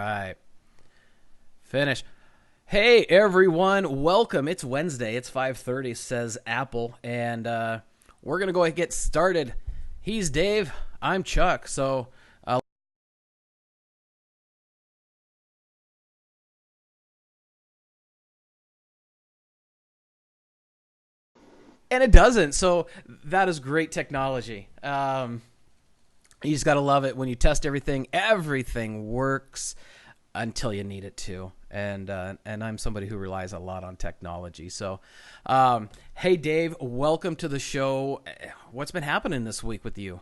right. Finish. Hey, everyone. Welcome. It's Wednesday. It's 5:30, says Apple. And we're going to go ahead and get started. He's Dave. I'm Chuck. So... and it doesn't. So that is great technology. You just got to love it when you test everything. Everything works until you need it to. And I'm somebody who relies a lot on technology. So, hey, Dave, welcome to the show. What's been happening this week with you?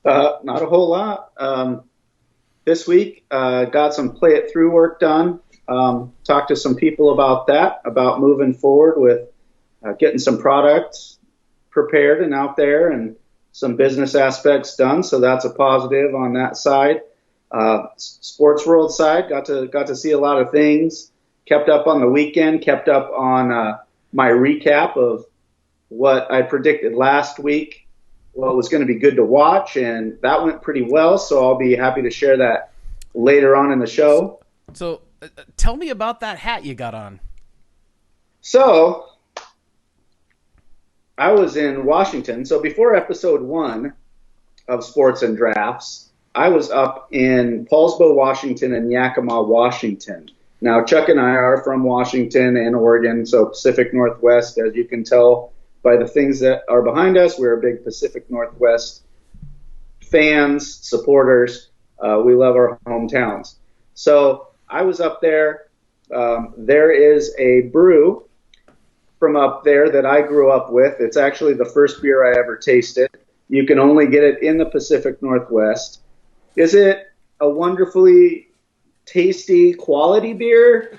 Not a whole lot. This week, got some play it through work done. Talked to some people about that, about moving forward with getting some products prepared and out there and some business aspects done. So that's a positive on that side. Sports world side, got to see a lot of things. Kept up on the weekend, kept up on my recap of what I predicted last week, what was going to be good to watch, and that went pretty well. So I'll be happy to share that later on in the show. So tell me about that hat you got on. So I was in Washington. So before episode 1 of Sports and Drafts, I was up in Paulsbo, Washington and Yakima, Washington. Now, Chuck and I are from Washington and Oregon, so Pacific Northwest. As you can tell by the things that are behind us, we're a big Pacific Northwest fans, supporters. We love our hometowns. So I was up there. There is a brew from up there that I grew up with. It's actually the first beer I ever tasted. You can only get it in the Pacific Northwest. Is it a wonderfully tasty quality beer?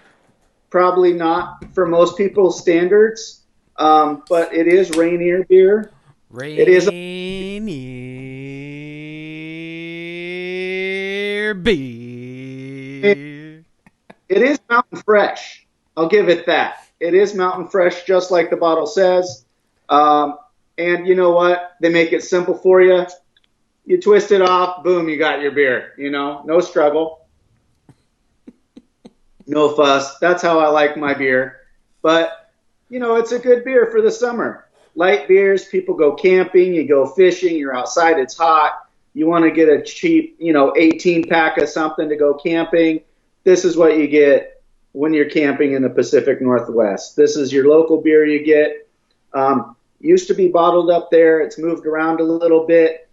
Probably not for most people's standards, but it is Rainier beer. Rainier beer. It is Mountain Fresh. I'll give it that. It is Mountain Fresh, just like the bottle says. And you know what? They make it simple for you. You twist it off, boom, you got your beer. You know, no struggle. No fuss. That's how I like my beer. But, you know, it's a good beer for the summer. Light beers, people go camping, you go fishing, you're outside, it's hot. You want to get a cheap, 18-pack of something to go camping. This is what you get when you're camping in the Pacific Northwest. This is your local beer you get. Used to be bottled up there. It's moved around a little bit.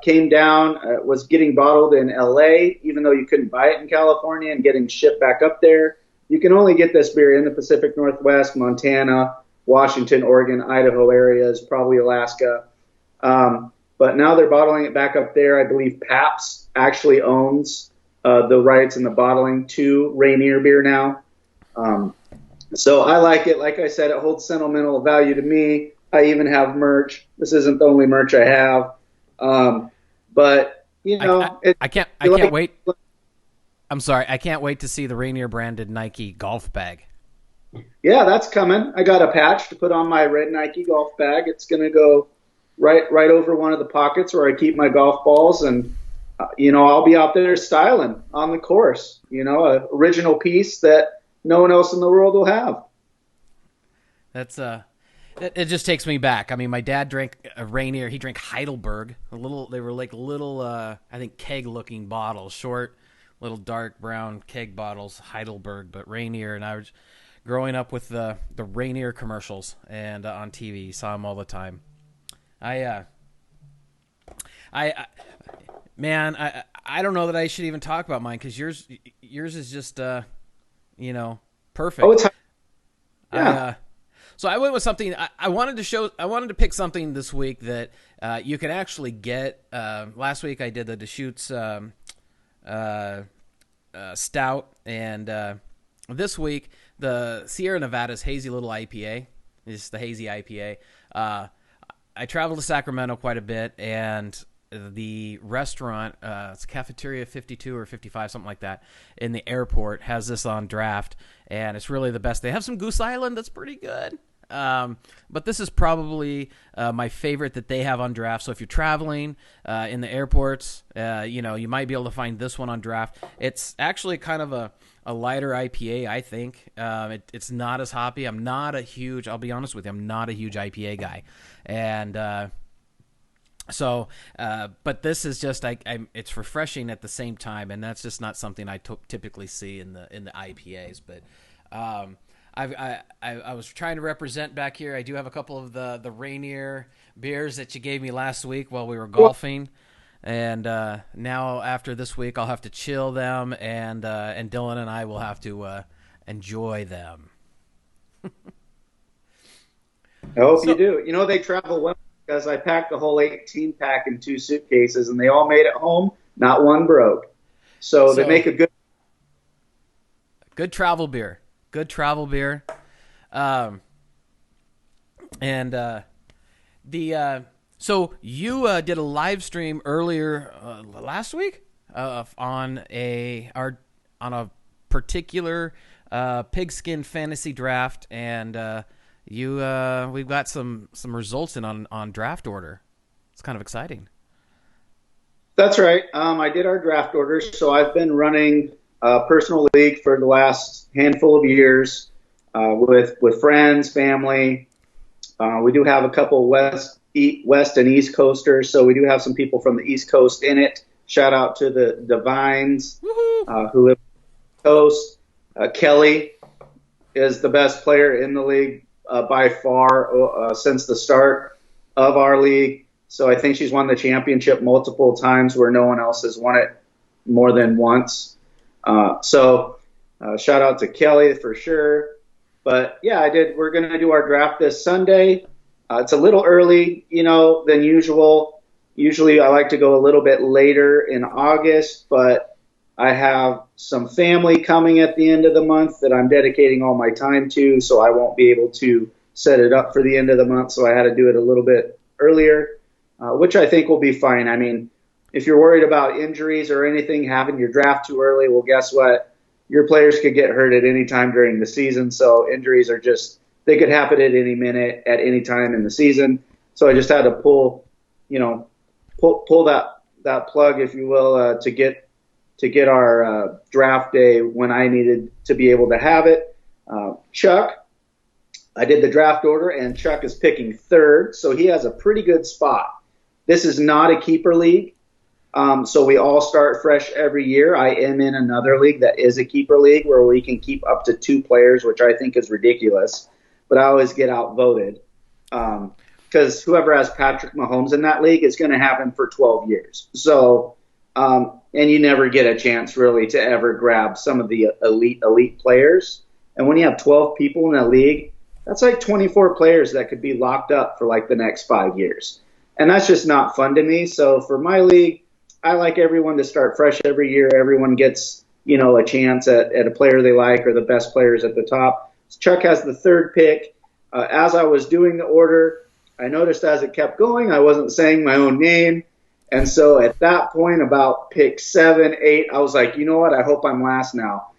Came down, was getting bottled in LA, even though you couldn't buy it in California, and getting shipped back up there. You can only get this beer in the Pacific Northwest, Montana, Washington, Oregon, Idaho areas, probably Alaska. But now they're bottling it back up there. I believe Pabst actually owns the rights and the bottling to Rainier beer now. So I like it. Like I said, it holds sentimental value to me. I even have merch. This isn't the only merch I have. But I can't wait. I'm sorry. I can't wait to see the Rainier branded Nike golf bag. Yeah, that's coming. I got a patch to put on my red Nike golf bag. It's going to go right over one of the pockets where I keep my golf balls. And, I'll be out there styling on the course, an original piece that no one else in the world will have. That's, it just takes me back. I mean, my dad drank a Rainier. He drank Heidelberg. They were like little, I think, keg-looking bottles, short, little dark brown keg bottles, Heidelberg, but Rainier. And I was growing up with the Rainier commercials and on TV, saw them all the time. I don't know that I should even talk about mine because yours is just, perfect. Oh, it's yeah. So I went with something I wanted to pick something this week that you can actually get. Last week I did the Deschutes Stout, and this week the Sierra Nevada's Hazy Little IPA. It's the Hazy IPA. I traveled to Sacramento quite a bit, and the restaurant, it's Cafeteria 52 or 55, something like that, in the airport has this on draft, and it's really the best. They have some Goose Island that's pretty good. But this is probably my favorite that they have on draft. So if you're traveling in the airports, you might be able to find this one on draft. It's actually kind of a lighter IPA, I think. It's not as hoppy. I'll be honest with you, I'm not a huge IPA guy. And but this is just it's refreshing at the same time, and that's just not something I typically see in the IPAs. But I was trying to represent back here. I do have a couple of the Rainier beers that you gave me last week while we were golfing, and now after this week I'll have to chill them, and Dylan and I will have to enjoy them. I hope you do. They travel well. Because I packed the whole 18-pack in 2 suitcases, and they all made it home. Not one broke. So they make a good travel beer. Good travel beer. So you did a live stream earlier last week on a particular pigskin fantasy draft, and we've got some results in on draft order. It's kind of exciting. That's right. I did our draft order, so I've been running a personal league for the last handful of years with friends, family. We do have a couple West and East Coasters, so we do have some people from the East Coast in it. Shout out to the Divines who live on the coast. Kelly is the best player in the league by far since the start of our league. So I think she's won the championship multiple times where no one else has won it more than once. So shout out to Kelly for sure. But yeah, I did. We're going to do our draft this Sunday. It's a little early, than usual. Usually I like to go a little bit later in August, but I have some family coming at the end of the month that I'm dedicating all my time to, so I won't be able to set it up for the end of the month. So I had to do it a little bit earlier, which I think will be fine. I mean, if you're worried about injuries or anything, having your draft too early, well, guess what? Your players could get hurt at any time during the season. So injuries are they could happen at any minute, at any time in the season. So I just had to pull that plug, if you will, to get our draft day when I needed to be able to have it. Chuck, I did the draft order, and Chuck is picking third, so he has a pretty good spot. This is not a keeper league, so we all start fresh every year. I am in another league that is a keeper league where we can keep up to 2 players, which I think is ridiculous, but I always get outvoted because whoever has Patrick Mahomes in that league is going to have him for 12 years. So and you never get a chance really to ever grab some of the elite players. And when you have 12 people in a league, that's like 24 players that could be locked up for like the next 5 years. And that's just not fun to me. So for my league, I like everyone to start fresh every year. Everyone gets, a chance at a player they like or the best players at the top. Chuck has the third pick. As I was doing the order, I noticed as it kept going, I wasn't saying my own name. And so at that point, about pick 7, 8, I was like, you know what? I hope I'm last now.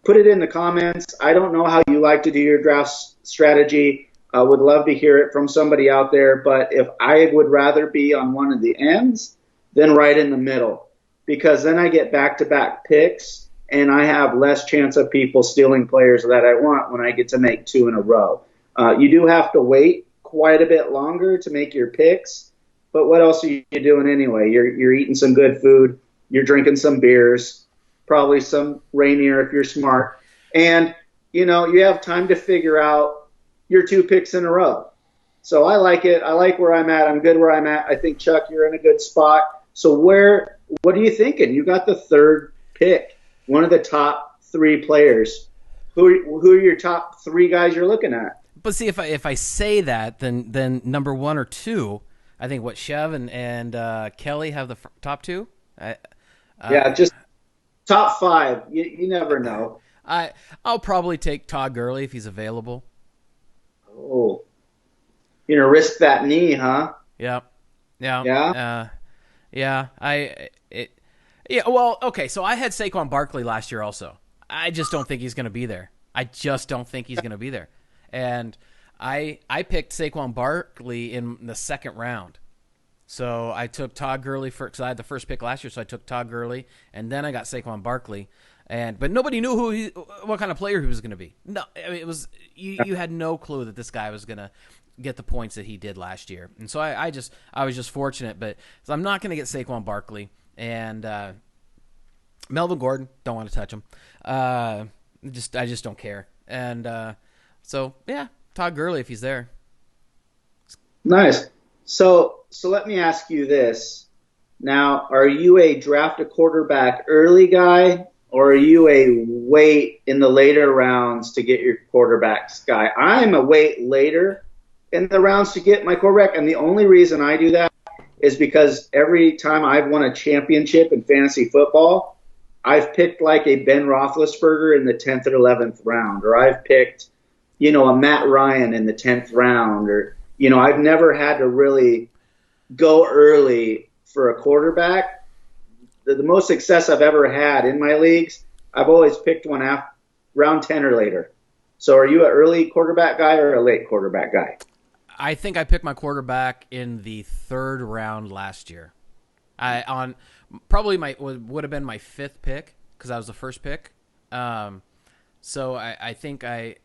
Put it in the comments. I don't know how you like to do your draft strategy. I would love to hear it from somebody out there. But if I would rather be on one of the ends, then right in the middle. Because then I get back-to-back picks, and I have less chance of people stealing players that I want when I get to make 2 in a row. You do have to wait quite a bit longer to make your picks. But what else are you doing anyway? You're eating some good food. You're drinking some beers, probably some Rainier if you're smart. And, you have time to figure out your 2 picks in a row. So I like it. I like where I'm at. I'm good where I'm at. I think, Chuck, you're in a good spot. So what are you thinking? You got the third pick, one of the top 3 players. Who are your top 3 guys you're looking at? But see, if I say that, then number 1 or 2, I think Chev and Kelly have the top 2. Yeah, just top 5. You never know. I'll probably take Todd Gurley if he's available. Oh, you're gonna risk that knee, huh? Yeah. Yeah. Yeah. Well, okay. So I had Saquon Barkley last year also. I just don't think he's going to be there. And I picked Saquon Barkley in the second round. So I took Todd Gurley because I had the first pick last year, so I took Todd Gurley, and then I got Saquon Barkley, but nobody knew what kind of player he was going to be. No, I mean, it was you had no clue that this guy was going to get the points that he did last year, and so I was just fortunate. But so I'm not going to get Saquon Barkley and Melvin Gordon. Don't want to touch him. I just don't care, and so yeah, Todd Gurley if he's there. Nice. So let me ask you this. Now, are you a draft a quarterback early guy, or are you a wait in the later rounds to get your quarterbacks guy? I'm a wait later in the rounds to get my quarterback, and the only reason I do that is because every time I've won a championship in fantasy football, I've picked like a Ben Roethlisberger in the 10th or 11th round, or I've picked, a Matt Ryan in the 10th round, or I've never had to really go early for a quarterback. The most success I've ever had in my leagues, I've always picked one round 10 or later. So are you an early quarterback guy or a late quarterback guy? I think I picked my quarterback in the third round last year. Probably would have been my fifth pick because I was the first pick. So I think I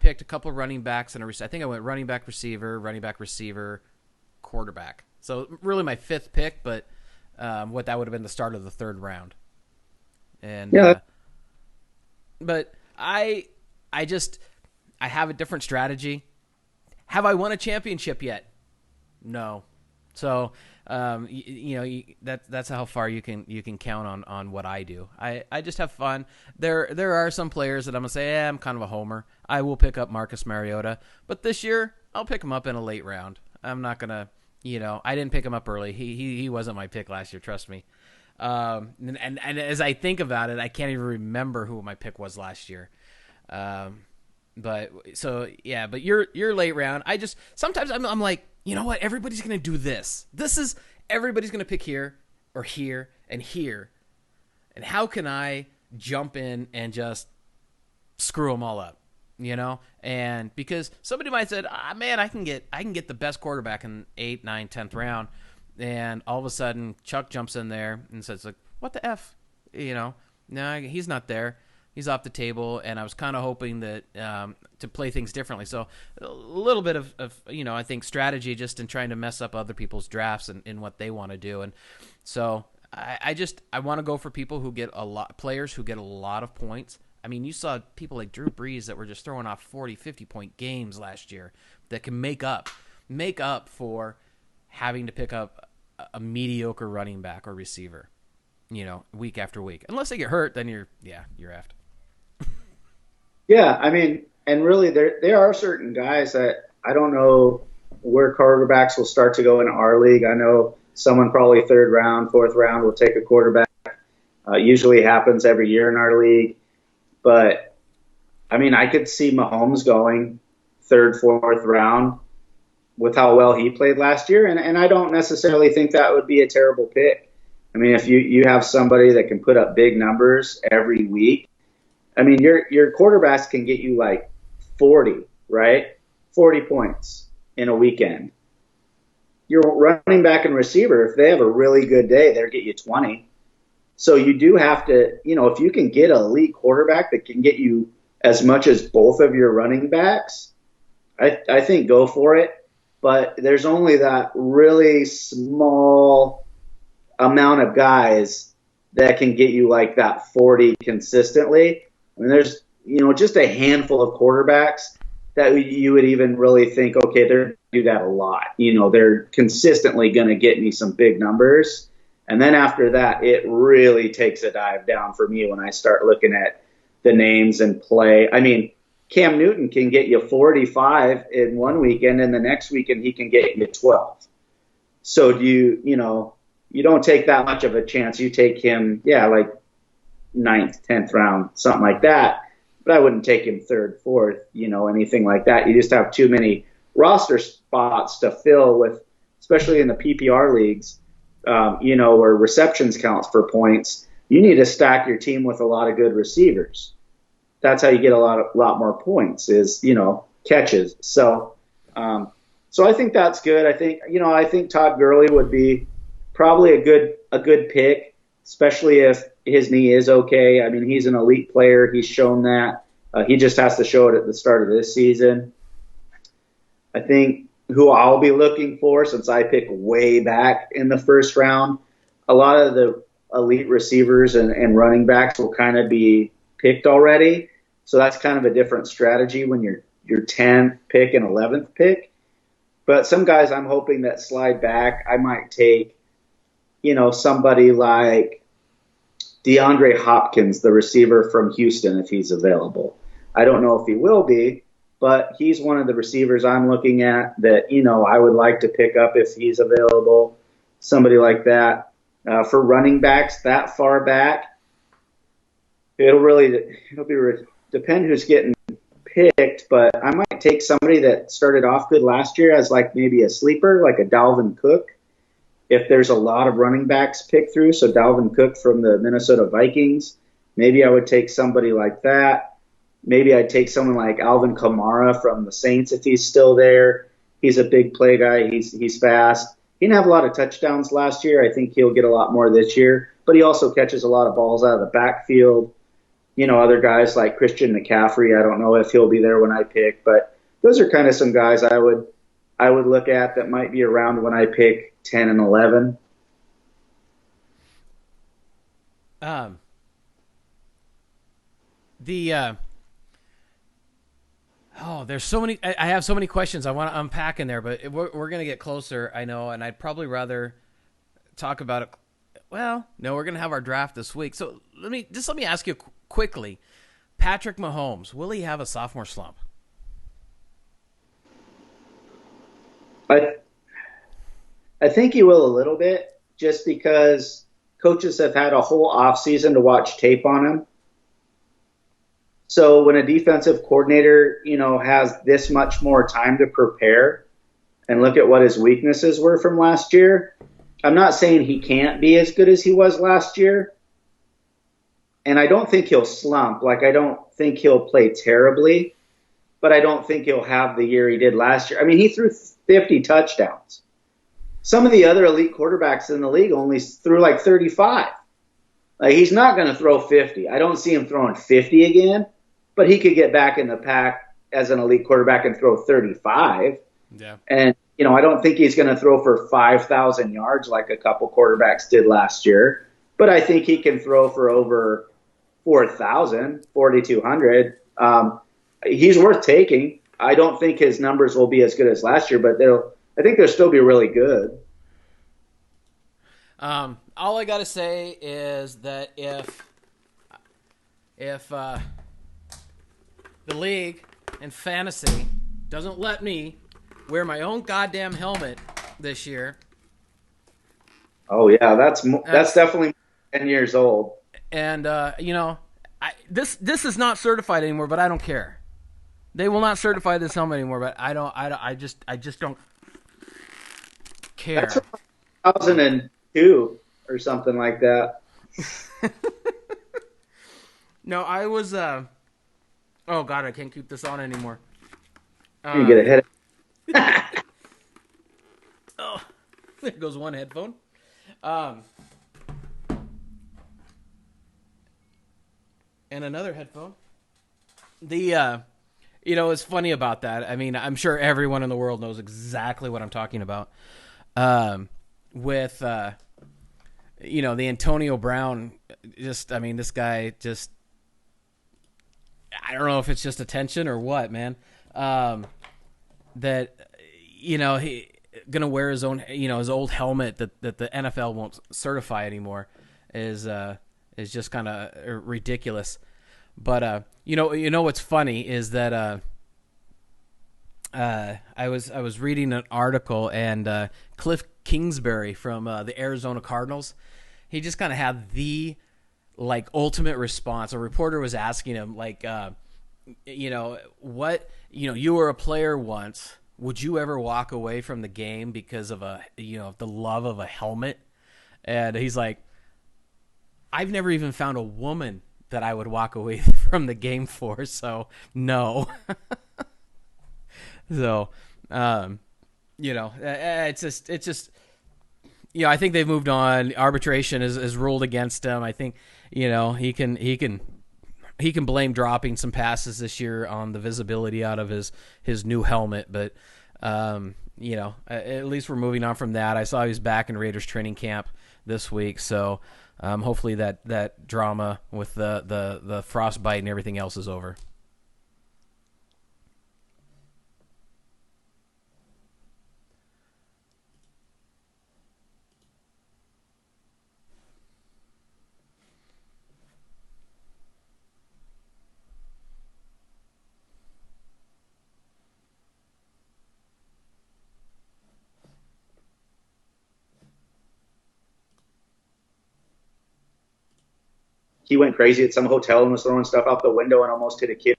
picked a couple of running backs and I think I went running back, receiver, quarterback. So really my fifth pick, but what that would have been the start of the third round. And yeah. But I have a different strategy. Have I won a championship yet? No. So that's how far you can count on what I do. I just have fun. There are some players that I'm gonna say, I'm kind of a homer. I will pick up Marcus Mariota, but this year I'll pick him up in a late round. I'm not gonna, I didn't pick him up early. He wasn't my pick last year. Trust me. And as I think about it, I can't even remember who my pick was last year. But you're late round. Sometimes I'm like, you know what? Everybody's going to do this. Everybody's going to pick here or here and here. And how can I jump in and just screw them all up? And because somebody might say, man, I can get the best quarterback in 8th, 9th, 10th round. And all of a sudden Chuck jumps in there and says, like, what the F? No, he's not there. He's off the table, and I was kind of hoping that to play things differently. So a little bit of I think strategy just in trying to mess up other people's drafts and what they want to do. And so I want to go for people who get players who get a lot of points. I mean, you saw people like Drew Brees that were just throwing off 40, 50-point games last year that can make up for having to pick up a mediocre running back or receiver, week after week. Unless they get hurt, then you're effed. Yeah, I mean, and really there are certain guys that I don't know where quarterbacks will start to go in our league. I know someone probably third round, fourth round will take a quarterback. Usually happens every year in our league. But, I mean, I could see Mahomes going third, fourth round with how well he played last year. And I don't necessarily think that would be a terrible pick. I mean, if you have somebody that can put up big numbers every week, I mean, your quarterbacks can get you like 40, right? 40 points in a weekend. Your running back and receiver, if they have a really good day, they'll get you 20. So you do have to, if you can get an elite quarterback that can get you as much as both of your running backs, I think go for it. But there's only that really small amount of guys that can get you like that 40 consistently. I mean, there's, just a handful of quarterbacks that you would even really think, okay, they're going to do that a lot. They're consistently going to get me some big numbers. And then after that, it really takes a dive down for me when I start looking at the names and play. I mean, Cam Newton can get you 45 in one weekend, and the next weekend he can get you 12. So you don't take that much of a chance. You take him, like 9th, 10th round, something like that. But I wouldn't take him 3rd, 4th, anything like that. You just have too many roster spots to fill with, especially in the PPR leagues, where receptions counts for points. You need to stack your team with a lot of good receivers. That's how you get a lot more points is, catches. So I think that's good. I think Todd Gurley would be probably a good pick, especially if his knee is okay. I mean, he's an elite player. He's shown that. He just has to show it at the start of this season. I think who I'll be looking for, since I pick way back in the first round, a lot of the elite receivers and running backs will kind of be picked already. So that's kind of a different strategy when your 10th pick and 11th pick. But some guys I'm hoping that slide back, I might take, somebody like DeAndre Hopkins, the receiver from Houston, if he's available. I don't know if he will be, but he's one of the receivers I'm looking at that, I would like to pick up if he's available, somebody like that. For running backs that far back, it'll depend who's getting picked, but I might take somebody that started off good last year as like maybe a sleeper, like a Dalvin Cook, if there's a lot of running backs picked through. So Dalvin Cook from the Minnesota Vikings, maybe I would take somebody like that. Maybe I'd take someone like Alvin Kamara from the Saints if he's still there. He's a big play guy. He's fast. He didn't have a lot of touchdowns last year. I think he'll get a lot more this year, but he also catches a lot of balls out of the backfield. Other guys like Christian McCaffrey, I don't know if he'll be there when I pick, but those are kind of some guys I would look at that might be around when I pick 10 and 11. There's so many. I have so many questions I want to unpack in there, but we're going to get closer, I know, and I'd probably rather talk about it. Well, no, we're going to have our draft this week. So let me ask you quickly. Patrick Mahomes, will he have a sophomore slump? I think he will a little bit, just because coaches have had a whole offseason to watch tape on him. So when a defensive coordinator, has this much more time to prepare and look at what his weaknesses were from last year, I'm not saying he can't be as good as he was last year. And I don't think he'll slump. Like, I don't think he'll play terribly, but I don't think he'll have the year he did last year. I mean, he threw 50 touchdowns. Some of the other elite quarterbacks in the league only threw like 35. Like, he's not going to throw 50. I don't see him throwing 50 again, but he could get back in the pack as an elite quarterback and throw 35. Yeah. And, I don't think he's going to throw for 5,000 yards like a couple quarterbacks did last year, but I think he can throw for over 4,000, 4,200. He's worth taking. I don't think his numbers will be as good as last year, but I think they'll still be really good. All I got to say is that if the league and fantasy doesn't let me wear my own goddamn helmet this year. Oh yeah, that's definitely 10 years old. And this is not certified anymore, but I don't care. They will not certify this helmet anymore, but I just don't care. That's 2002 or something like that. No, I was oh god, I can't keep this on anymore. You get a head. Oh, there goes one headphone. And another headphone. It's funny about that. I mean, I'm sure everyone in the world knows exactly what I'm talking about. With the Antonio Brown, this guy just, I don't know if it's just attention or what, man. He gonna wear his own, his old helmet that the NFL won't certify anymore is just kind of ridiculous. But what's funny is that I was reading an article, and Cliff Kingsbury from the Arizona Cardinals, he just kind of had the ultimate response. A reporter was asking him you were a player once. Would you ever walk away from the game because of the love of a helmet? And he's like, I've never even found a woman that I would walk away from the game for, so no. So, it's just, I think they've moved on. Arbitration is ruled against him. I think, he can blame dropping some passes this year on the visibility out of his new helmet, but at least we're moving on from that. I saw he was back in Raiders training camp this week, so hopefully that drama with the frostbite and everything else is over. He went crazy at some hotel and was throwing stuff out the window and almost hit a kid.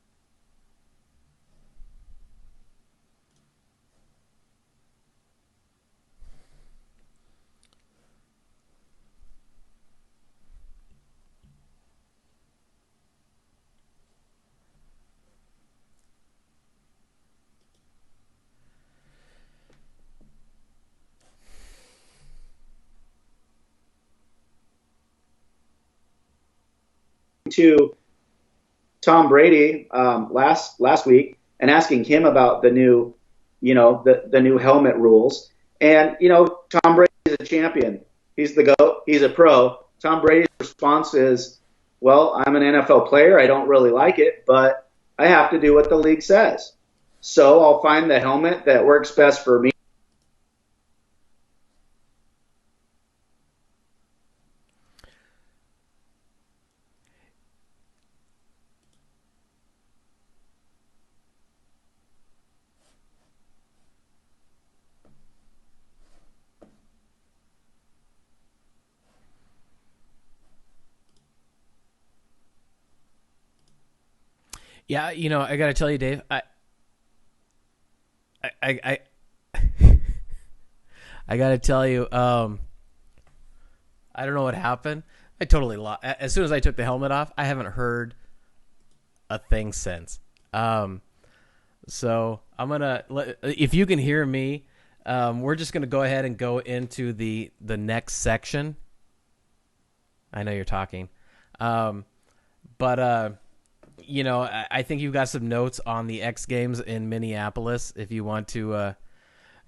To Tom Brady last week and asking him about the new, the new helmet rules. And Tom Brady is a champion. He's the GOAT. He's a pro. Tom Brady's response is, "Well, I'm an NFL player. I don't really like it, but I have to do what the league says. So I'll find the helmet that works best for me." Yeah, I got to tell you, Dave, I I got to tell you, I don't know what happened. I totally lost. As soon as I took the helmet off, I haven't heard a thing since. So I'm gonna if you can hear me, we're just gonna go ahead and go into the next section. I know you're talking, but I think you've got some notes on the X Games in Minneapolis. If you want to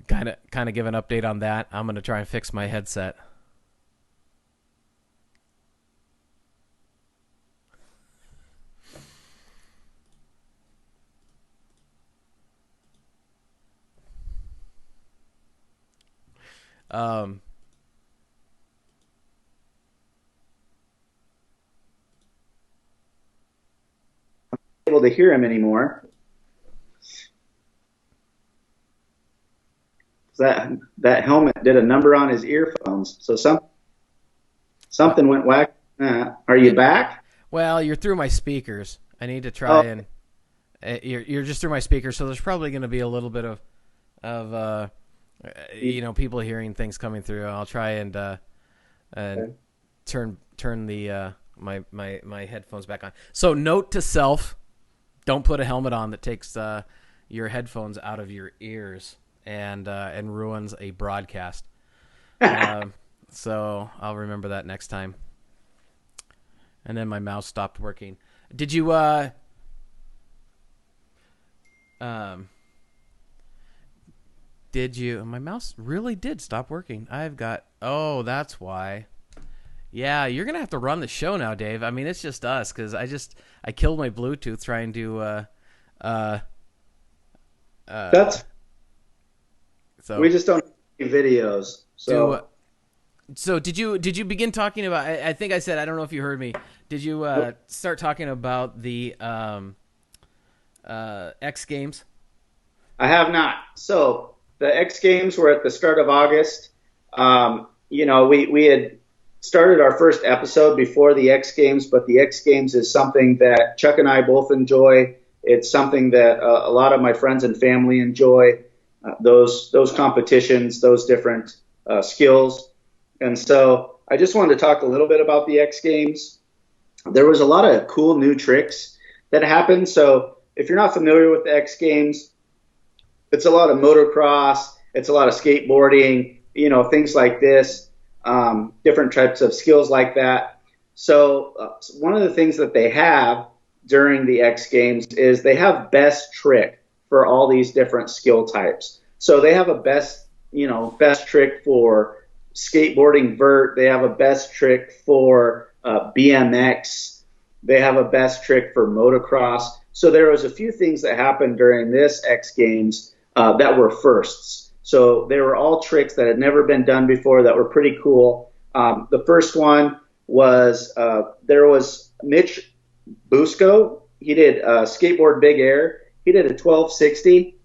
kind of give an update on that, I'm gonna try and fix my headset. Able to hear him anymore. That helmet did a number on his earphones. So something went whack. Are you back? Well, you're through my speakers. I need to try and you're just through my speakers, so there's probably going to be a little bit of people hearing things coming through. I'll try and turn the my headphones back on. So note to self: don't put a helmet on that takes your headphones out of your ears and ruins a broadcast. So I'll remember that next time. And then my mouse stopped working. Did you my mouse really did stop working. That's why. Yeah, you're going to have to run the show now, Dave. I mean, it's just us cuz I killed my Bluetooth trying to so we just don't have videos. So did you begin talking about? I think I said, I don't know if you heard me. Did you start talking about the X Games? I have not. So the X Games were at the start of August. We had started our first episode before the X Games, but the X Games is something that Chuck and I both enjoy. It's something that a lot of my friends and family enjoy. Those competitions, those different skills. And so I just wanted to talk a little bit about the X Games. There was a lot of cool new tricks that happened. So if you're not familiar with the X Games, It's a lot of motocross. It's a lot of skateboarding, things like this, different types of skills like that. So one of the things that they have during the X Games is they have best trick for all these different skill types. So they have a best trick for skateboarding vert. They have a best trick for BMX. They have a best trick for motocross. So there was a few things that happened during this X Games that were firsts. So they were all tricks that had never been done before that were pretty cool. The first one was there was Mitch Busco. He did skateboard big air. He did a 1260.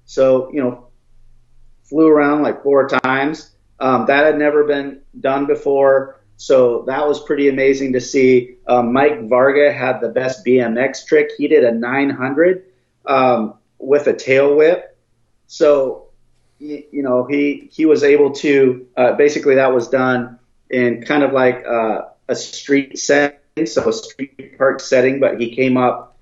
So, flew around like 4 times. That had never been done before. So that was pretty amazing to see. Mike Varga had the best BMX trick. He did a 900 with a tail whip. So, he was able to basically that was done in kind of like a street setting, so a street park setting, but he came up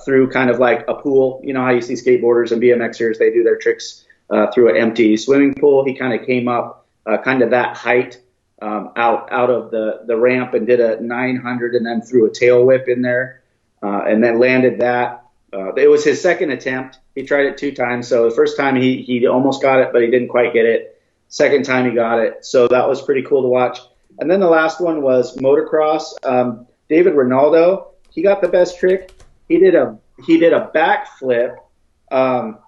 through kind of like a pool. You know how you see skateboarders and BMXers, they do their tricks through an empty swimming pool. He kind of came up kind of that height out of the ramp and did a 900 and then threw a tail whip in there and then landed that. It was his second attempt. He tried it 2 times. So the first time he almost got it, but he didn't quite get it. Second time he got it. So that was pretty cool to watch. And then the last one was motocross. David Ronaldo, he got the best trick. He did a backflip on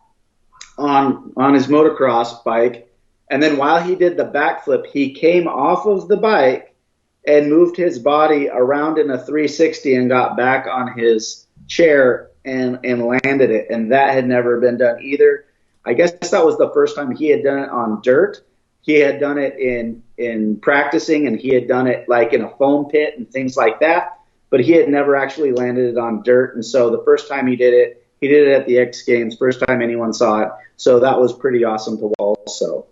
his motocross bike. And then while he did the backflip, he came off of the bike and moved his body around in a 360 and got back on his chair and landed it. And that had never been done either. I guess that was the first time he had done it on dirt. He had done it in practicing, and he had done it like in a foam pit and things like that. But he had never actually landed it on dirt. And so the first time he did it at the X Games, first time anyone saw it. So that was pretty awesome to also.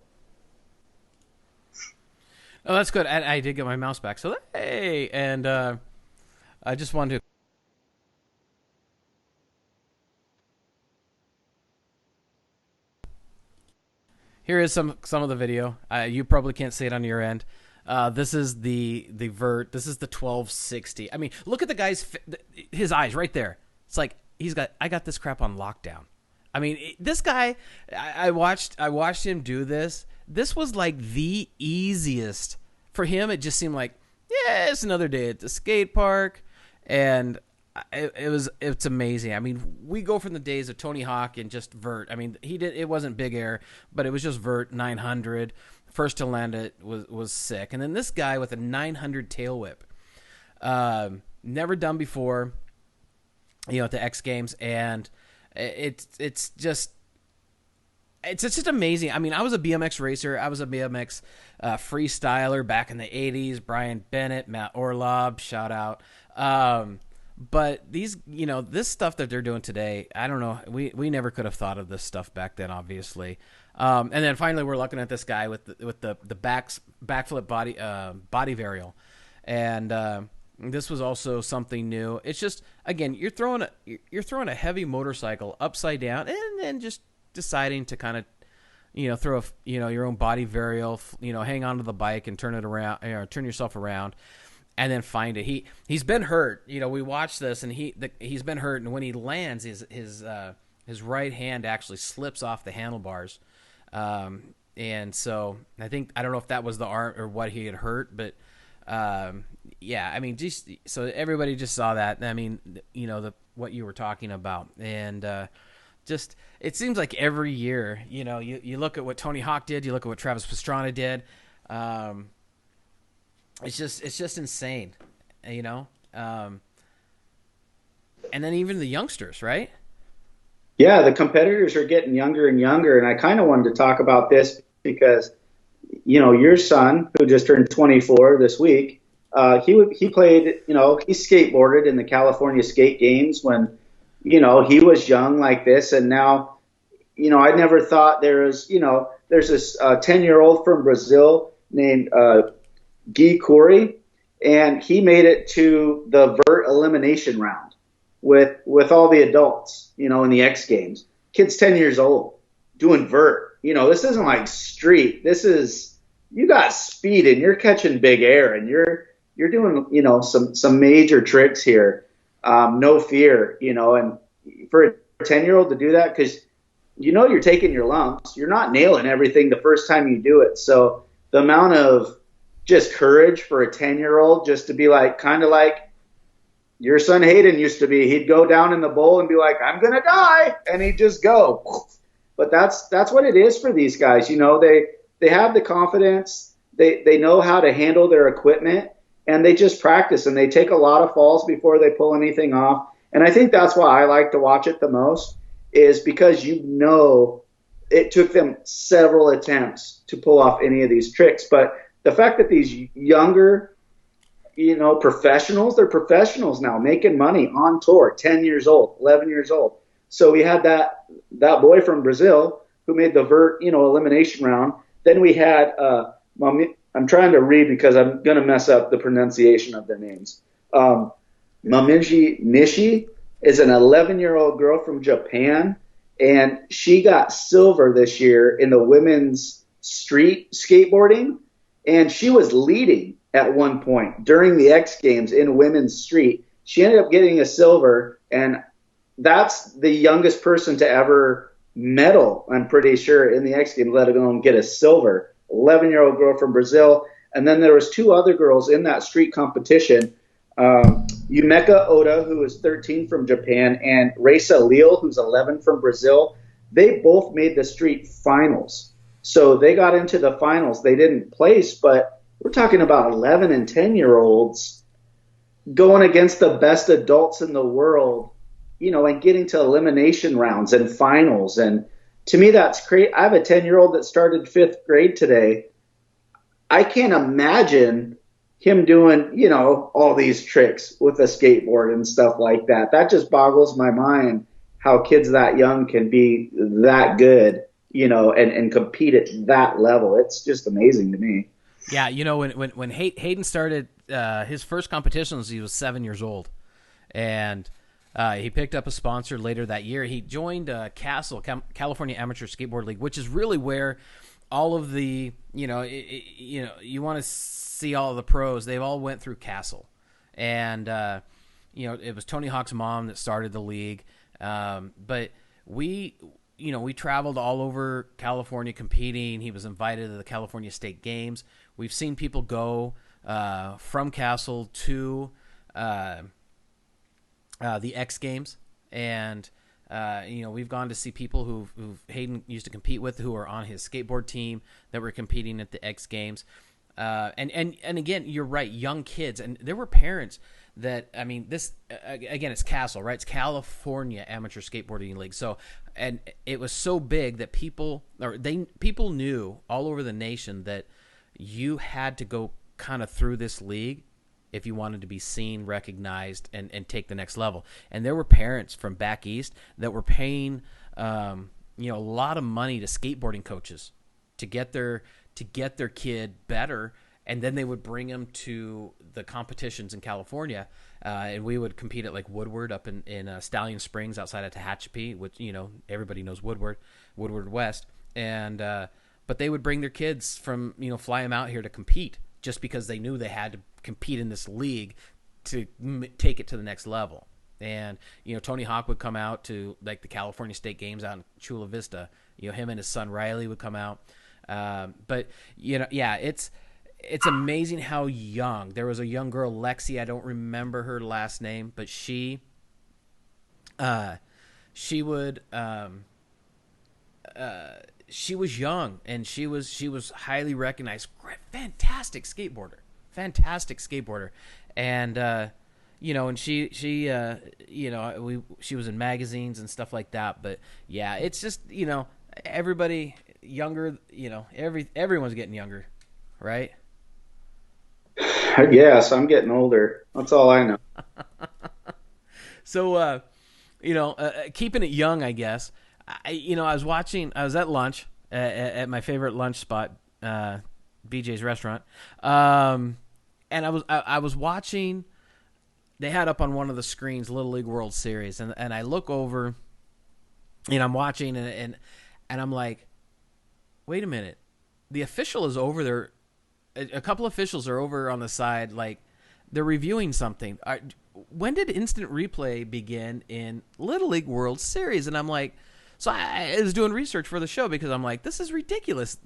Oh, that's good. I did get my mouse back. So, hey, and I just wanted to. Here is some of the video. You probably can't see it on your end. This is the vert. This is the 1260. I mean, look at the guy's his eyes right there. It's like I got this crap on lockdown. I mean, this guy. I watched him do this. This was like the easiest for him. It just seemed like, yeah, it's another day at the skate park, and it's amazing. I mean, we go from the days of Tony Hawk and just vert. I mean, it wasn't big air, but it was just vert 900. First to land it was sick, and then this guy with a 900 tail whip, never done before, at the X Games, and it's just amazing. I mean, I was a BMX racer. I was a BMX freestyler back in the 80s. Brian Bennett, Matt Orlob, shout out. But these, this stuff that they're doing today, I don't know. We never could have thought of this stuff back then, obviously. And then finally, we're looking at this guy with the backflip body varial, and this was also something new. It's just, again, you're throwing a heavy motorcycle upside down, and then just deciding to kind of throw your own body varial, hang onto the bike and turn it around, turn yourself around. And then find it. He's been hurt. We watched this, and he's been hurt. And when he lands, his right hand actually slips off the handlebars. And so I don't know if that was the arm or what he had hurt, but yeah. I mean, just so everybody just saw that. I mean, what you were talking about, and just it seems like every year, you look at what Tony Hawk did, you look at what Travis Pastrana did. It's just insane, and then even the youngsters, right? Yeah, the competitors are getting younger and younger, and I kind of wanted to talk about this because, your son, who just turned 24 this week, he played, he skateboarded in the California Skate Games when, he was young like this, and now, I never thought there's this 10-year-old from Brazil named Guy Corey, and he made it to the vert elimination round with all the adults, in the X Games. kid's 10 years old doing vert. This isn't like street. This is, you got speed and you're catching big air and you're doing, some major tricks here. No fear, and for a 10-year-old to do that, because you're taking your lumps. You're not nailing everything the first time you do it. So the amount of just courage for a 10-year-old just to be like, kind of like your son Hayden used to be. He'd go down in the bowl and be like, I'm going to die. And he'd just go. But that's what it is for these guys. They have the confidence. They know how to handle their equipment, and they just practice, and they take a lot of falls before they pull anything off. And I think that's why I like to watch it the most, is because it took them several attempts to pull off any of these tricks. But the fact that these younger, professionals, they're professionals now, making money on tour, 10 years old, 11 years old. So we had that boy from Brazil who made the vert, elimination round. Then we had, I'm trying to read because I'm going to mess up the pronunciation of their names. Maminji Nishi is an 11-year-old girl from Japan, and she got silver this year in the women's street skateboarding, and she was leading at one point during the X Games in women's street. She ended up getting a silver, and that's the youngest person to ever medal, I'm pretty sure, in the X Games, let alone get a silver. 11-year-old girl from Brazil. And then there was two other girls in that street competition, Yumeka Oda, who is 13 from Japan, and Reisa Leal, who's 11 from Brazil. They both made the street finals. So they got into the finals. They didn't place, but we're talking about 11 and 10-year-olds going against the best adults in the world, and getting to elimination rounds and finals. And to me, that's great. I have a 10-year-old that started 5th grade today. I can't imagine him doing, all these tricks with a skateboard and stuff like that. That just boggles my mind how kids that young can be that good, and compete at that level. It's just amazing to me. Yeah, when Hayden started his first competitions, he was 7 years old. And he picked up a sponsor later that year. He joined Castle, California Amateur Skateboard League, which is really where all of the, you want to see all of the pros. They've all went through Castle. And, it was Tony Hawk's mom that started the league. But we traveled all over California competing. He was invited to the California State Games. We've seen people go from Castle to the X Games, and we've gone to see people who Hayden used to compete with, who are on his skateboard team that were competing at the X Games. And again, you're right, young kids, and there were parents that, this again, it's Castle, right? It's California Amateur Skateboarding League. So, and it was so big that people knew all over the nation that you had to go kind of through this league if you wanted to be seen, recognized, and take the next level. And there were parents from back east that were paying, a lot of money to skateboarding coaches to get their kid better, and then they would bring them to the competitions in California, and we would compete at like Woodward up in Stallion Springs outside of Tehachapi, which everybody knows Woodward West, and but they would bring their kids from fly them out here to compete just because they knew they had to compete in this league to take it to the next level. And Tony Hawk would come out to like the California State Games out in Chula Vista. Him and his son Riley would come out. But it's amazing how young. There was a young girl, Lexi. I don't remember her last name, but she would she was young, and she was highly recognized. Fantastic skateboarder, and and she was in magazines and stuff like that. But yeah, it's just everybody younger. Everyone's getting younger, right? I guess I'm getting older. That's all I know. So, keeping it young, I guess. I was at lunch at my favorite lunch spot, BJ's restaurant. And I was watching, they had up on one of the screens Little League World Series, and I look over and I'm watching, and I'm like, wait a minute, the official is over there. A couple officials are over on the side, like they're reviewing something. When did instant replay begin in Little League World Series? And I'm like, so I was doing research for the show because I'm like, this is ridiculous.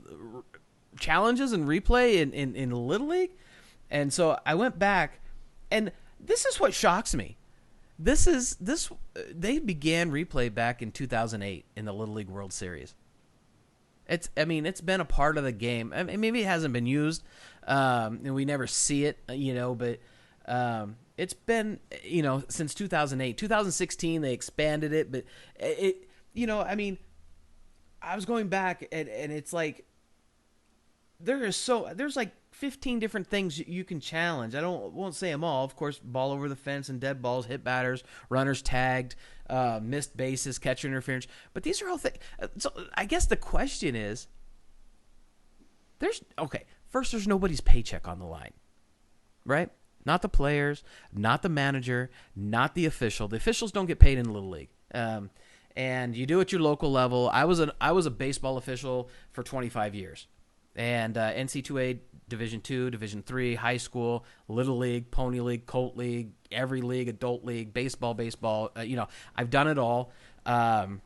Challenges and replay in Little League. And so I went back, and this is what shocks me. They began replay back in 2008 in the Little League World Series. It's been a part of the game. I mean, maybe it hasn't been used, and we never see it, but it's been, since 2008. 2016, they expanded it, but I was going back, and it's like, there's like 15 different things you can challenge. Won't say them all. Of course, ball over the fence and dead balls, hit batters, runners tagged, missed bases, catcher interference. But these are all things. So I guess the question is, first, there's nobody's paycheck on the line, right? Not the players, not the manager, not the official. The officials don't get paid in Little League. And you do at your local level. I was a baseball official for 25 years. And NC2A, Division II, Division III, high school, Little League, Pony League, Colt League, every league, adult league, baseball. I've done it all. And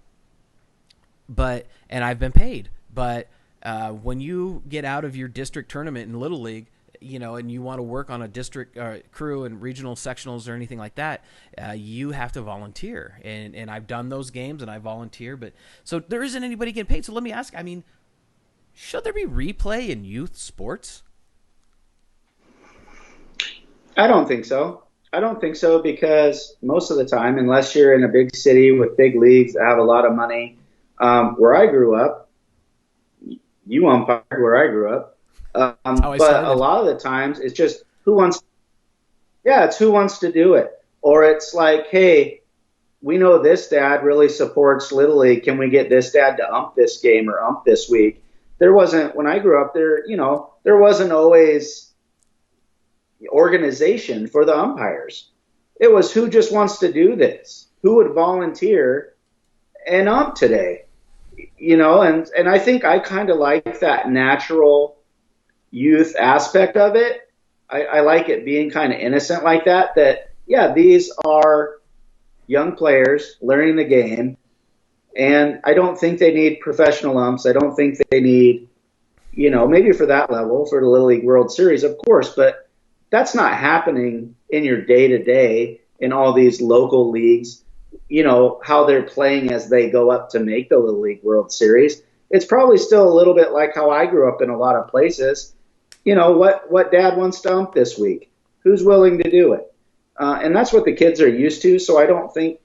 I've been paid. But when you get out of your district tournament in Little League, and you want to work on a district crew and regional sectionals or anything like that, you have to volunteer. And I've done those games, and I volunteer. But so there isn't anybody getting paid. So let me ask, should there be replay in youth sports? I don't think so. Because most of the time, unless you're in a big city with big leagues that have a lot of money, where I grew up, you umpired where I grew up. But a lot of the times it's just it's who wants to do it. Or it's like, hey, we know this dad really supports Little League. Can we get this dad to ump this game or ump this week? When I grew up there wasn't always organization for the umpires. It was who just wants to do this, who would volunteer and ump today, and I think I kind of like that natural youth aspect of it. I like it being kind of innocent like that, these are young players learning the game. And I don't think they need professional umps. I don't think they need, maybe for that level, for the Little League World Series, of course, but that's not happening in your day-to-day in all these local leagues, how they're playing as they go up to make the Little League World Series. It's probably still a little bit like how I grew up in a lot of places. What dad wants to ump this week? Who's willing to do it? And that's what the kids are used to, so I don't think,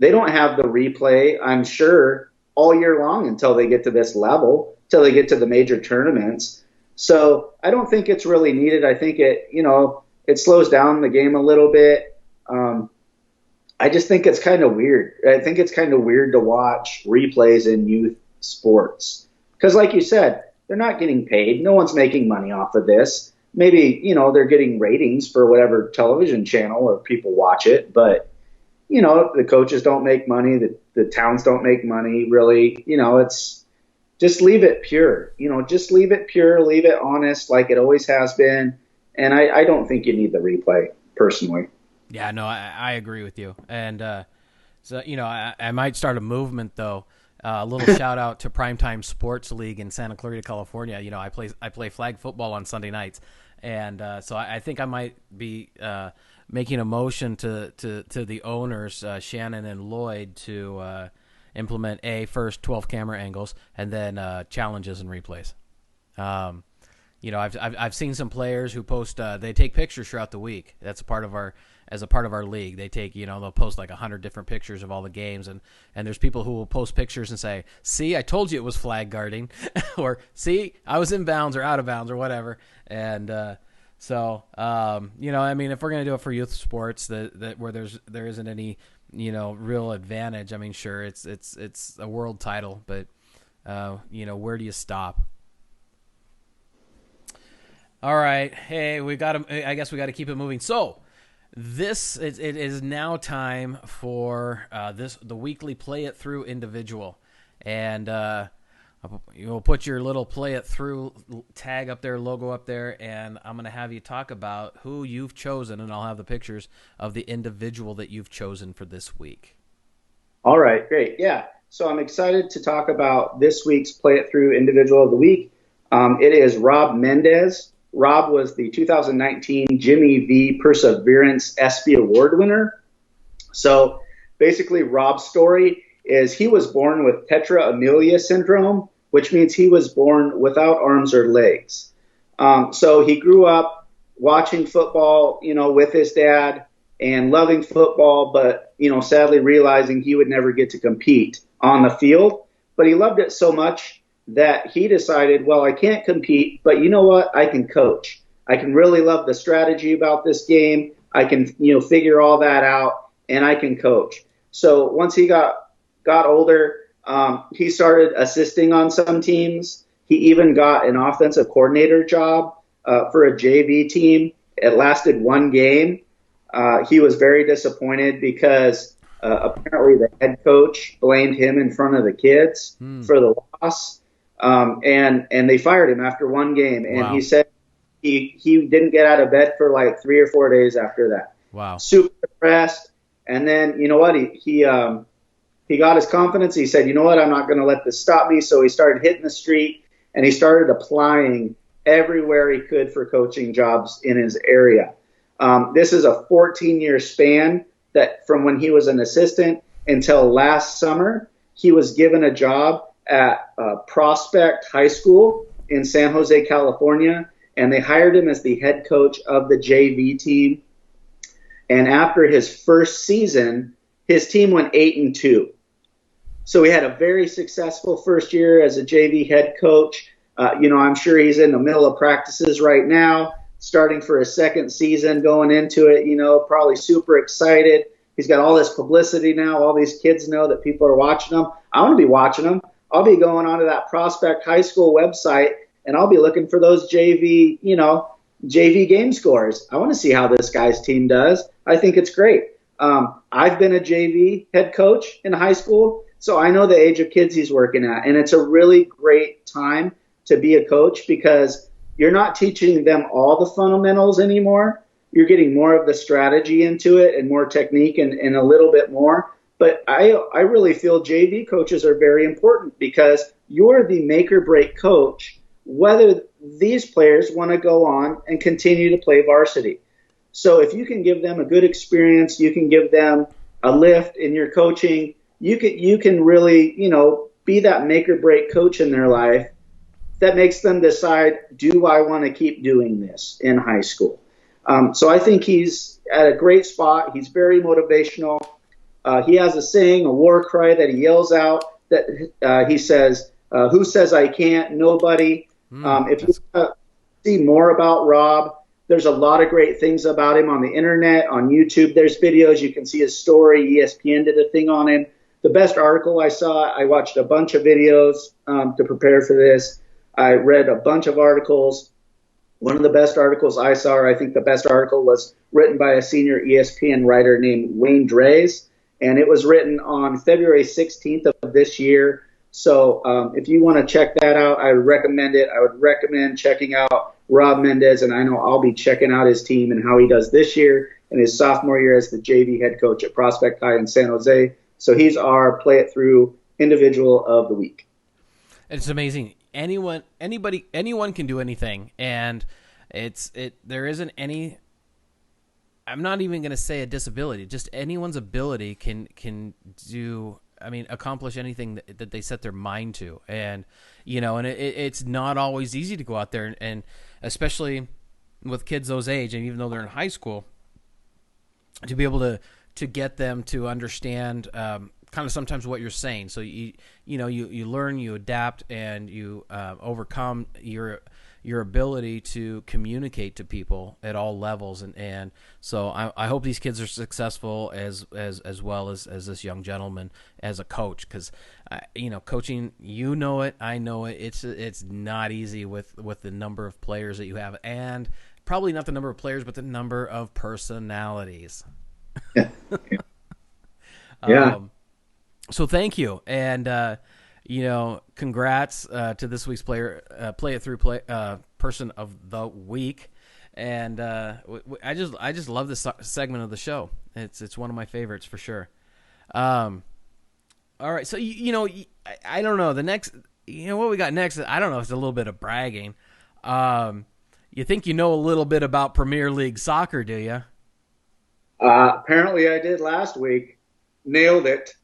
they don't have the replay, I'm sure, all year long until they get to this level, till they get to the major tournaments. So I don't think it's really needed. I think it slows down the game a little bit. I just think it's kind of weird. I think it's kind of weird to watch replays in youth sports. Because like you said, they're not getting paid. No one's making money off of this. Maybe, they're getting ratings for whatever television channel or people watch it, but the coaches don't make money, the towns don't make money, really. It's just leave it pure. Just leave it pure, leave it honest like it always has been. And I don't think you need the replay, personally. Yeah, no, I agree with you. And so, I might start a movement, though. A little shout out to Primetime Sports League in Santa Clarita, California. I play flag football on Sunday nights. And so I think I might be making a motion to the owners, Shannon and Lloyd, to implement first 12 camera angles and then challenges and replays. I've seen some players who post they take pictures throughout the week. That's a part of our league. They take they'll post like 100 different pictures of all the games, and there's people who will post pictures and say, "See, I told you it was flag guarding," or "See, I was in bounds or out of bounds or whatever." And so if we're gonna do it for youth sports that where there isn't any real advantage, sure, it's a world title, but where do you stop? All right, hey, I guess we got to keep it moving. So It is now time for the weekly Play It Through individual, and you'll put your little Play It Through tag up there, logo up there, and I'm going to have you talk about who you've chosen, and I'll have the pictures of the individual that you've chosen for this week. All right, great. Yeah. So I'm excited to talk about this week's Play It Through individual of the week. It is Rob Mendez. Rob was the 2019 Jimmy V Perseverance ESPY Award winner. So basically, Rob's story is he was born with tetra amelia syndrome, which means he was born without arms or legs. So he grew up watching football, with his dad and loving football, but, sadly realizing he would never get to compete on the field. But he loved it so much that he decided, well, I can't compete, but you know what? I can coach. I can really love the strategy about this game. I can, figure all that out, and I can coach. So once he got older, he started assisting on some teams. He even got an offensive coordinator job for a JV team. It lasted one game. He was very disappointed because apparently the head coach blamed him in front of the kids for the loss. And they fired him after one game. And Wow. He said he didn't get out of bed for like 3 or 4 days after that. Wow. Super depressed. And then, you know what? He got his confidence. He said, you know what? I'm not going to let this stop me. So he started hitting the street and he started applying everywhere he could for coaching jobs in his area. This is a 14-year span that from when he was an assistant until last summer, he was given a job at Prospect High School in San Jose, California, and they hired him as the head coach of the JV team. And after his first season, his team went 8-2. So he had a very successful first year as a JV head coach. I'm sure he's in the middle of practices right now, starting for his second season, going into it, probably super excited. He's got all this publicity now. All these kids know that people are watching him. I want to be watching him. I'll be going onto that Prospect High School website, and I'll be looking for those JV game scores. I want to see how this guy's team does. I think it's great. I've been a JV head coach in high school, so I know the age of kids he's working at, and it's a really great time to be a coach because you're not teaching them all the fundamentals anymore. You're getting more of the strategy into it and more technique and a little bit more. But I really feel JV coaches are very important because you're the make or break coach whether these players want to go on and continue to play varsity. So if you can give them a good experience, you can give them a lift in your coaching, you can really, be that make or break coach in their life that makes them decide, do I want to keep doing this in high school? So I think he's at a great spot. He's very motivational. He has a saying, a war cry that he yells out that he says, who says I can't? Nobody. If you want to see more about Rob, there's a lot of great things about him on the internet, on YouTube. There's videos. You can see his story. ESPN did a thing on him. The best article I saw, I watched a bunch of videos to prepare for this. I read a bunch of articles. One of the best articles I saw, or I think the best article, was written by a senior ESPN writer named Wayne Drees, and it was written on February 16th of this year. So if you want to check that out, I would recommend it. I would recommend checking out Rob Mendez, and I know I'll be checking out his team and how he does this year and his sophomore year as the JV head coach at Prospect High in San Jose. So he's our Play It Through individual of the week. It's amazing. Anyone can do anything, and there isn't any. I'm not even going to say a disability. Just anyone's ability can do. Accomplish anything that they set their mind to, and it's not always easy to go out there and especially with kids those age, and even though they're in high school, to be able to get them to understand kind of sometimes what you're saying. So you learn, you adapt, and you overcome your ability to communicate to people at all levels. And so I hope these kids are successful as well as this young gentleman as a coach, because coaching, I know it. It's not easy with the number of players that you have and probably not the number of players, but the number of personalities. Yeah. So thank you, and congrats to this week's Play It Through Person of the Week, and I just love this segment of the show. It's one of my favorites for sure. All right, so I don't know the next. What we got next? I don't know. It's a little bit of bragging. You think you know a little bit about Premier League soccer, do you? Apparently I did last week. Nailed it.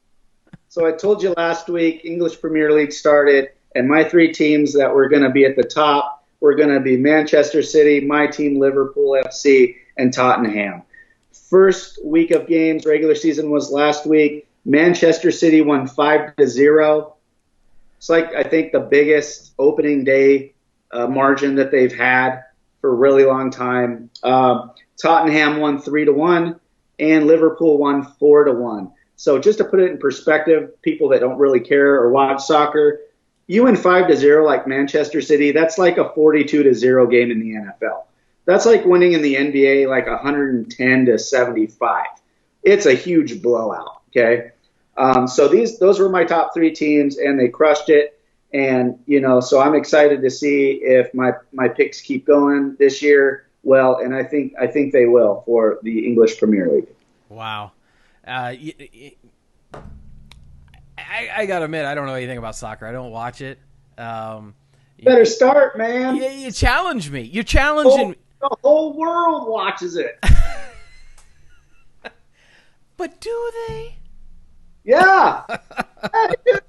So I told you last week, English Premier League started, and my 3 teams that were going to be at the top were going to be Manchester City, my team, Liverpool FC, and Tottenham. First week of games, regular season was last week. Manchester City won 5-0. It's like, I think, the biggest opening day margin that they've had for a really long time. Tottenham won 3-1, and Liverpool won 4-1. So just to put it in perspective, people that don't really care or watch soccer, you win 5-0 like Manchester City, that's like a 42-0 game in the NFL. That's like winning in the NBA like 110-75. It's a huge blowout, okay? So those were my top 3 teams, and they crushed it. And, so I'm excited to see if my picks keep going this year. Well, and I think they will for the English Premier League. Wow. I gotta admit, I don't know anything about soccer. I don't watch it. Better start, man. You challenge me. You're challenging me. The whole world watches it. But do they? Yeah. I do.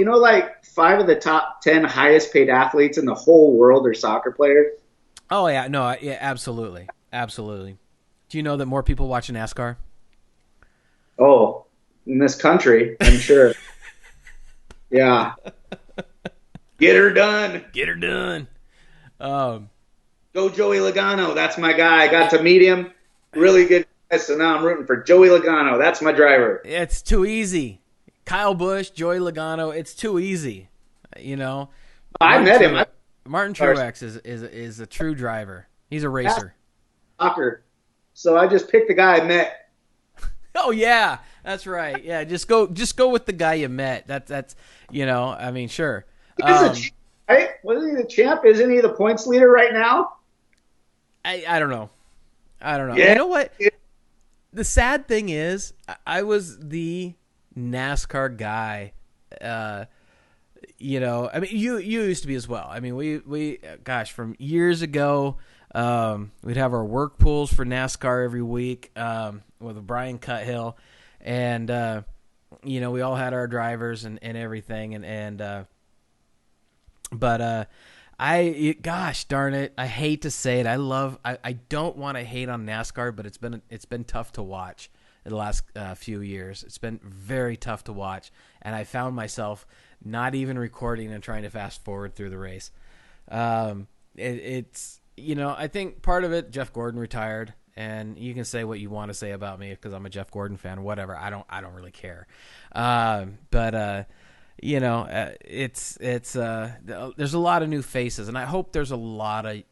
Like 5 of the top 10 highest paid athletes in the whole world are soccer players. Oh yeah, no, yeah, absolutely, absolutely. Do you know that more people watch NASCAR? Oh, in this country, I'm sure. Yeah. Get her done. Get her done. Go Joey Logano. That's my guy. I got to meet him. Really good guy, so now I'm rooting for Joey Logano. That's my driver. It's too easy. Kyle Busch, Joey Logano, it's too easy. I met him. Martin Truex is a true driver. He's a racer. Soccer. So I just picked the guy I met. Oh yeah, that's right. Yeah, just go with the guy you met. That's sure. Right? Wasn't he the champ? Isn't he the points leader right now? I don't know. Yeah. You know what? The sad thing is, I was the NASCAR guy. You used to be as well. I mean, we from years ago. We'd have our work pools for NASCAR every week with Brian Cuthill, and we all had our drivers and everything, gosh darn it, I hate to say it, I don't want to hate on NASCAR, but it's been tough to watch in the last few years. It's been very tough to watch, and I found myself not even recording and trying to fast forward through the race. It's I think part of it, Jeff Gordon retired, and you can say what you want to say about me because I'm a Jeff Gordon fan, whatever. I don't really care. It's there's a lot of new faces, and I hope there's a lot of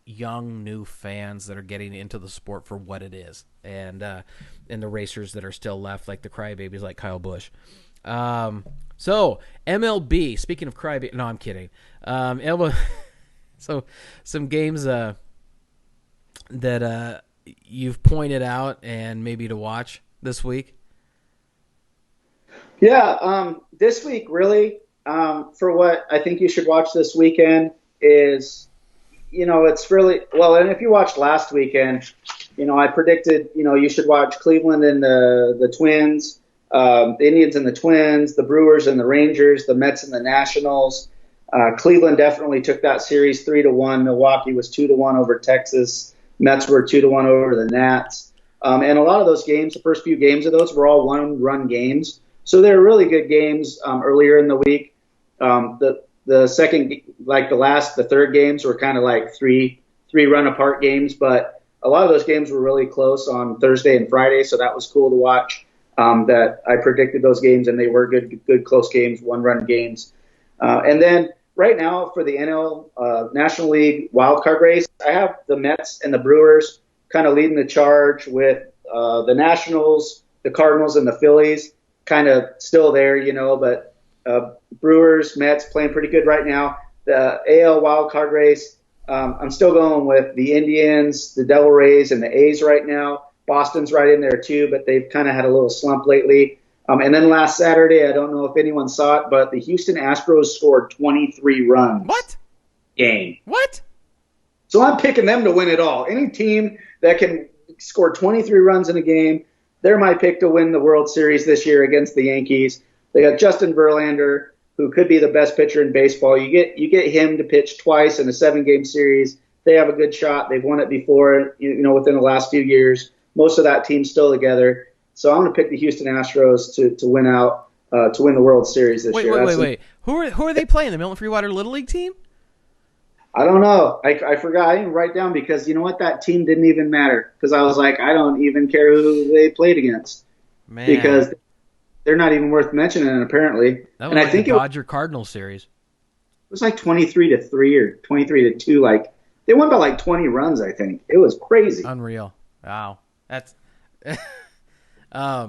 young new fans that are getting into the sport for what it is, and the racers that are still left, like the crybabies like Kyle Busch. So MLB, speaking of crybaby, no, I'm kidding. So some games that you've pointed out and maybe to watch this week. Yeah, this week really, for what I think you should watch this weekend is, it's really, well, and if you watched last weekend, I predicted, you should watch Cleveland and the Twins, the Indians and the Twins, the Brewers and the Rangers, the Mets and the Nationals. Cleveland definitely took that series 3-1. Milwaukee was 2-1 over Texas. Mets were 2-1 over the Nats. And a lot of those games, the first few games of those were all one-run games. So they were really good games earlier in the week. The second, like the third games were kind of like three run apart games, but a lot of those games were really close on Thursday and Friday. So that was cool to watch. That I predicted those games, and they were good close games, one-run games. And then right now for the NL National League wild card race, I have the Mets and the Brewers kind of leading the charge with the Nationals, the Cardinals, and the Phillies kind of still there, but Brewers, Mets playing pretty good right now. The AL wild card race, I'm still going with the Indians, the Devil Rays, and the A's right now. Boston's right in there too, but they've kind of had a little slump lately. And then last Saturday, I don't know if anyone saw it, but the Houston Astros scored 23 runs. What? Game. What? So I'm picking them to win it all. Any team that can score 23 runs in a game, they're my pick to win the World Series this year against the Yankees. They got Justin Verlander, who could be the best pitcher in baseball. You get him to pitch twice in a 7-game series. They have a good shot. They've won it before, within the last few years. Most of that team's still together. So I'm going to pick the Houston Astros to win out, to win the World Series this year. Wait. Who are they playing? The Milton Freewater Little League team? I don't know. I forgot. I didn't write down because you know what? That team didn't even matter because I was like, I don't even care who they played against. Man. Because they're not even worth mentioning, apparently. That was like the Dodger Cardinals series. It was like 23-3 or 23-2. Like they won by like 20 runs, I think. It was crazy. Unreal. Wow. That's yeah.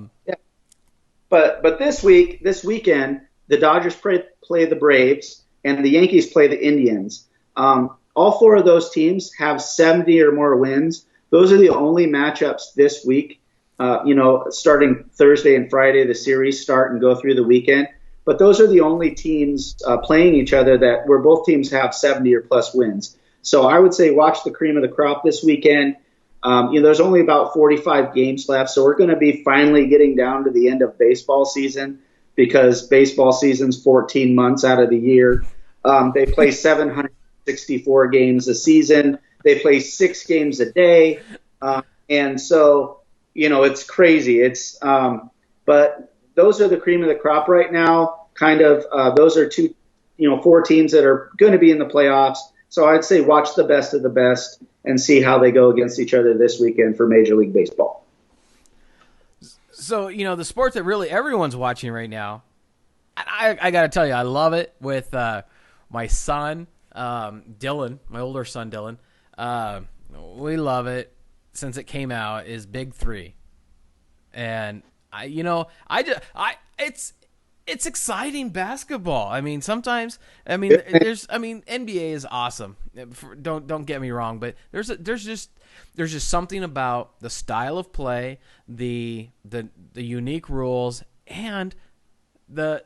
But this weekend, the Dodgers play the Braves and the Yankees play the Indians. All four of those teams have 70 or more wins. Those are the only matchups this week. Starting Thursday and Friday, the series start and go through the weekend. But those are the only teams playing each other where both teams have 70 or plus wins. So I would say watch the cream of the crop this weekend. There's only about 45 games left, so we're going to be finally getting down to the end of baseball season because baseball season's 14 months out of the year. They play 764 games a season. They play 6 games a day, and so it's crazy. But those are the cream of the crop right now. Kind of those are 4 teams that are going to be in the playoffs. So I'd say watch the best of the best and see how they go against each other this weekend for Major League Baseball. So, the sport that really everyone's watching right now, I got to tell you, I love it with my son, Dylan, my older son, Dylan. We love it since it came out, is Big 3. And, it's exciting basketball. I mean, sometimes, NBA is awesome. Don't get me wrong, but there's just something about the style of play, the unique rules, and the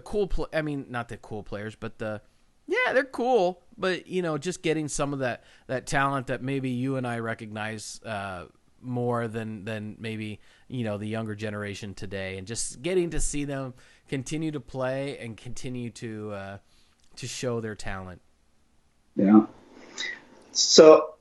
cool. Not the cool players, but they're cool. But just getting some of that talent that maybe you and I recognize more than maybe the younger generation today, and just getting to see them continue to play and continue to show their talent. Yeah. So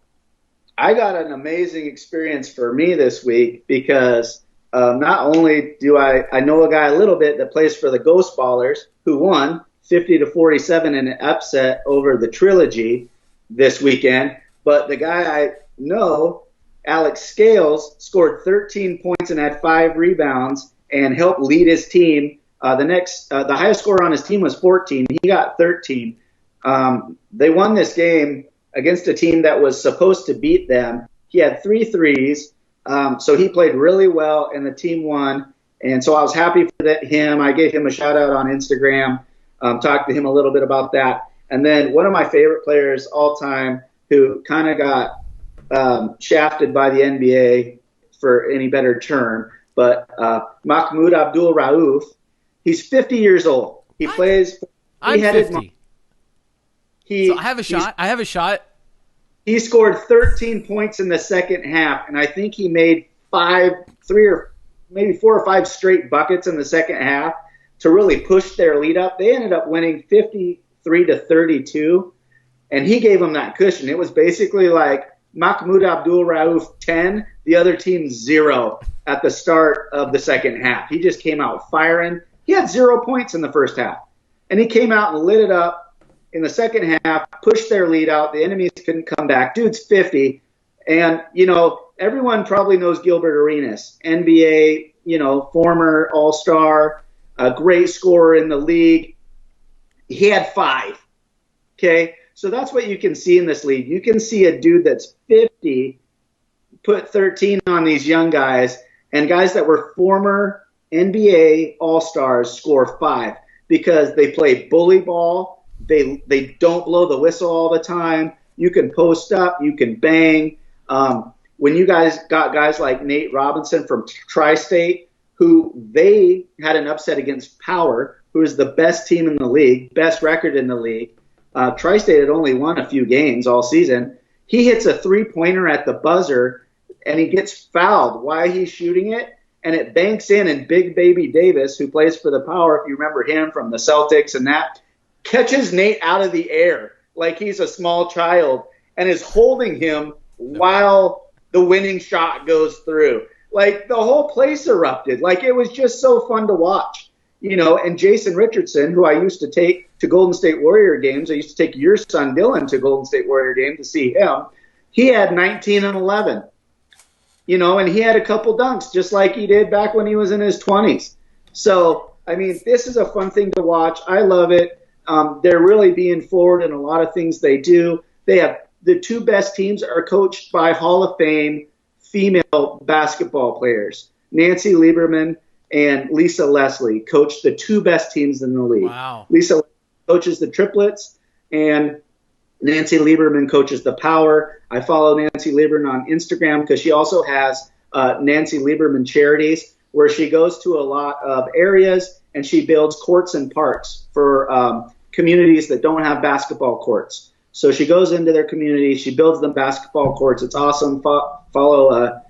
I got an amazing experience for me this week because not only do I know a guy a little bit that plays for the Ghost Ballers who won 50-47 in an upset over the Trilogy this weekend, but the guy I know, Alex Scales, scored 13 points and had 5 rebounds and helped lead his team. The highest score on his team was 14. He got 13. They won this game against a team that was supposed to beat them. He had 3 threes, so he played really well, and the team won. And so I was happy for him. I gave him a shout-out on Instagram, talked to him a little bit about that. And then one of my favorite players all time who kind of got shafted by the NBA for any better term, but Mahmoud Abdul-Rauf, he's 50 years old. He plays. I'm 50. So I have a shot. He scored 13 points in the second half, and I think he made 4 or 5 straight buckets in the second half to really push their lead up. They ended up winning 53-32, and he gave them that cushion. It was basically like Mahmoud Abdul-Rauf 10, the other team 0 at the start of the second half. He just came out firing. He had 0 points in the first half, and he came out and lit it up in the second half, pushed their lead out. The enemies couldn't come back. Dude's 50, and, everyone probably knows Gilbert Arenas, NBA, former All-Star, a great scorer in the league. He had 5. Okay, so that's what you can see in this league. You can see a dude that's 50 put 13 on these young guys, and guys that were former NBA All-Stars score 5 because they play bully ball. They don't blow the whistle all the time. You can post up. You can bang. When you guys got guys like Nate Robinson from Tri-State, who they had an upset against Power, who is the best team in the league, best record in the league. Tri-State had only won a few games all season. He hits a three-pointer at the buzzer, and he gets fouled while he's shooting it, and it banks in, and Big Baby Davis, who plays for the Power, if you remember him from the Celtics and that, catches Nate out of the air like he's a small child and is holding him while the winning shot goes through. Like, the whole place erupted. Like, it was just so fun to watch. You know, and Jason Richardson, who I used to take to Golden State Warrior games, I used to take your son Dylan to Golden State Warrior games to see him. He had 19 and 11, you know, and he had a couple dunks just like he did back when he was in his 20s. So, I mean, this is a fun thing to watch. I love it. They're really being forward in a lot of things they do. They have the two best teams are coached by Hall of Fame female basketball players. Nancy Lieberman and Lisa Leslie coach the two best teams in the league. Wow. Lisa coaches the triplets, and Nancy Lieberman coaches the Power. I follow Nancy Lieberman on Instagram because she also has Nancy Lieberman Charities, where she goes to a lot of areas and she builds courts and parks for communities that don't have basketball courts. So she goes into their communities, she builds them basketball courts. It's awesome. Follow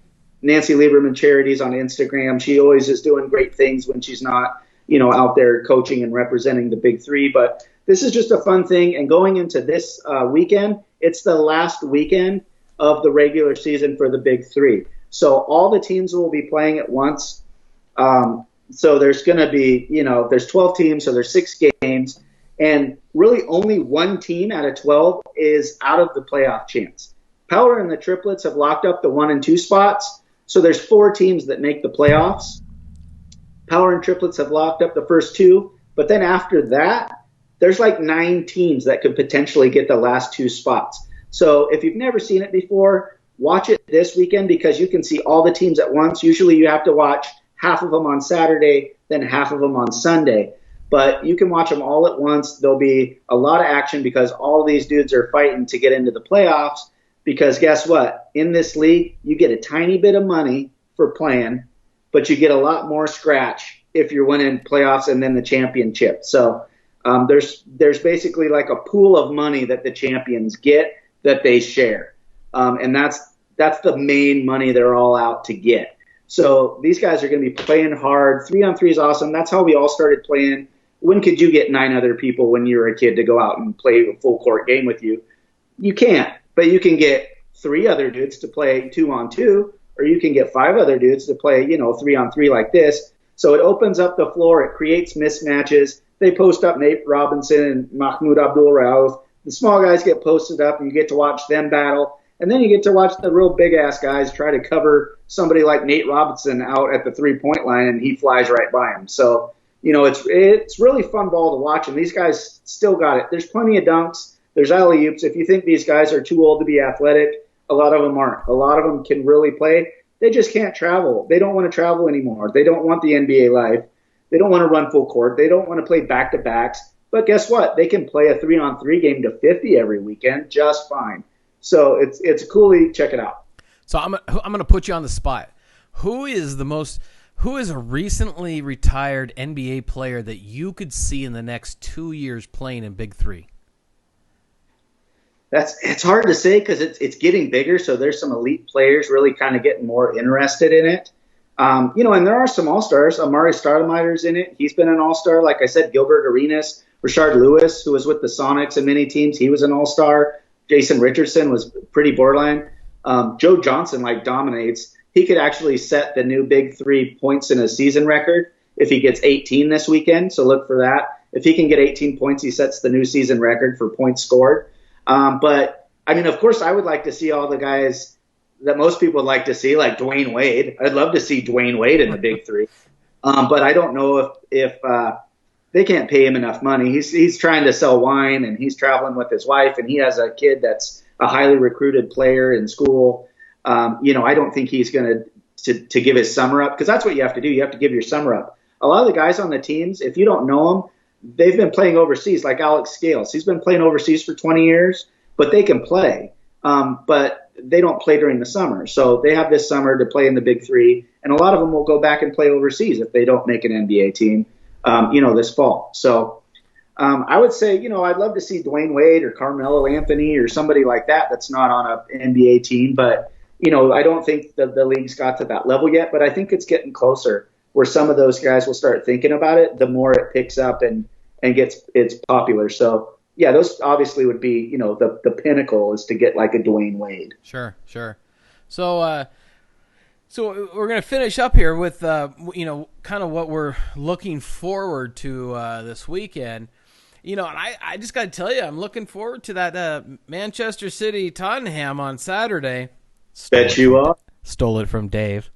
Nancy Lieberman Charities on Instagram. She always is doing great things when she's not, you know, out there coaching and representing the Big Three. But this is just a fun thing. And going into this weekend, it's the last weekend of the regular season for the Big Three. So all the teams will be playing at once. So there's going to be, you know, there's 12 teams, so there's 6 games. And really only one team out of 12 is out of the playoff chance. Power and the triplets have locked up the 1 and 2 spots. So there's 4 teams that make the playoffs. Power and triplets have locked up the first 2. But then after that, there's like 9 teams that could potentially get the last 2 spots. So if you've never seen it before, watch it this weekend because you can see all the teams at once. Usually you have to watch half of them on Saturday, then half of them on Sunday. But you can watch them all at once. There'll be a lot of action because all these dudes are fighting to get into the playoffs. Because guess what? In this league, you get a tiny bit of money for playing, but you get a lot more scratch if you're winning playoffs and then the championship. So there's basically like a pool of money that the champions get that they share. And that's the main money they're all out to get. So these guys are going to be playing hard. 3-on-3 is awesome. That's how we all started playing. When could you get 9 other people when you were a kid to go out and play a full court game with you? You can't. But you can get 3 other dudes to play 2-on-2, or you can get 5 other dudes to play, you know, 3-on-3 like this. So it opens up the floor. It creates mismatches. They post up Nate Robinson and Mahmoud Abdul-Rauf. The small guys get posted up, and you get to watch them battle. And then you get to watch the real big-ass guys try to cover somebody like Nate Robinson out at the three-point line, and he flies right by him. So, you know, it's really fun ball to watch, and these guys still got it. There's plenty of dunks. There's alley-oops. If you think these guys are too old to be athletic, a lot of them aren't. A lot of them can really play. They just can't travel. They don't want to travel anymore. They don't want the NBA life. They don't want to run full court. They don't want to play back-to-backs. But guess what? They can play a 3-on-3 game to 50 every weekend just fine. So it's a cool league. Check it out. So I'm going to put you on the spot. Who is a recently retired NBA player that you could see in the next 2 years playing in Big Three? It's hard to say because it's getting bigger. So there's some elite players really kind of getting more interested in it. You know, and there are some all-stars. Amari Stoudemire's in it. He's been an all-star. Like I said, Gilbert Arenas, Rashard Lewis, who was with the Sonics and many teams, he was an all-star. Jason Richardson was pretty borderline. Joe Johnson, dominates. He could actually set the new Big Three points in a season record if he gets 18 this weekend. So look for that. If he can get 18 points, he sets the new season record for points scored. But, I mean, of course, I would like to see all the guys that most people would like to see, like Dwayne Wade. I'd love to see Dwayne Wade in the Big Three. But I don't know if they can't pay him enough money. He's trying to sell wine, and he's traveling with his wife, and he has a kid that's a highly recruited player in school. I don't think he's going to give his summer up, because that's what you have to do. You have to give your summer up. A lot of the guys on the teams, if you don't know them, they've been playing overseas, like Alex Scales. He's been playing overseas for 20 years, but they can play. But they don't play during the summer. So they have this summer to play in the Big Three, and a lot of them will go back and play overseas if they don't make an NBA team, this fall. So I would say, I'd love to see Dwayne Wade or Carmelo Anthony or somebody like that that's not on an NBA team. But, I don't think the league's got to that level yet, but I think it's getting closer where some of those guys will start thinking about it the more it picks up and it's popular. So, yeah, those obviously would be, the pinnacle is to get like a Dwayne Wade. Sure. So we're going to finish up here with, kind of what we're looking forward to this weekend. And I just got to tell you, I'm looking forward to that Manchester City Tottenham on Saturday. Bet you are. Stole it from Dave.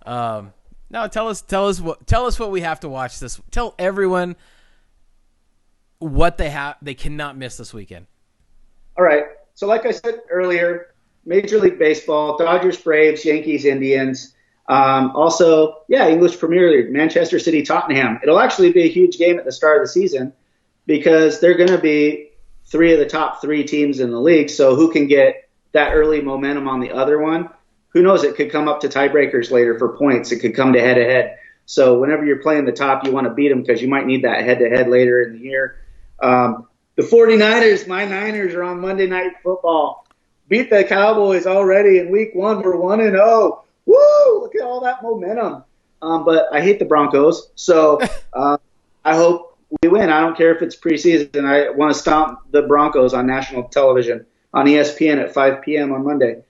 Now tell us what we have to watch this. Tell everyone what they cannot miss this weekend. All right. So like I said earlier, Major League Baseball, Dodgers, Braves, Yankees, Indians. Also, English Premier League, Manchester City, Tottenham. It'll actually be a huge game at the start of the season because they're going to be three of the top three teams in the league. So who can get that early momentum on the other one? Who knows? It could come up to tiebreakers later for points. It could come to head-to-head. So whenever you're playing the top, you want to beat them because you might need that head-to-head later in the year. The 49ers, my Niners, are on Monday Night Football. Beat the Cowboys already in week 1. We're 1-0. Woo! Look at all that momentum. But I hate the Broncos, so I hope we win. I don't care if it's preseason. I want to stomp the Broncos on national television on ESPN at 5 p.m. on Monday.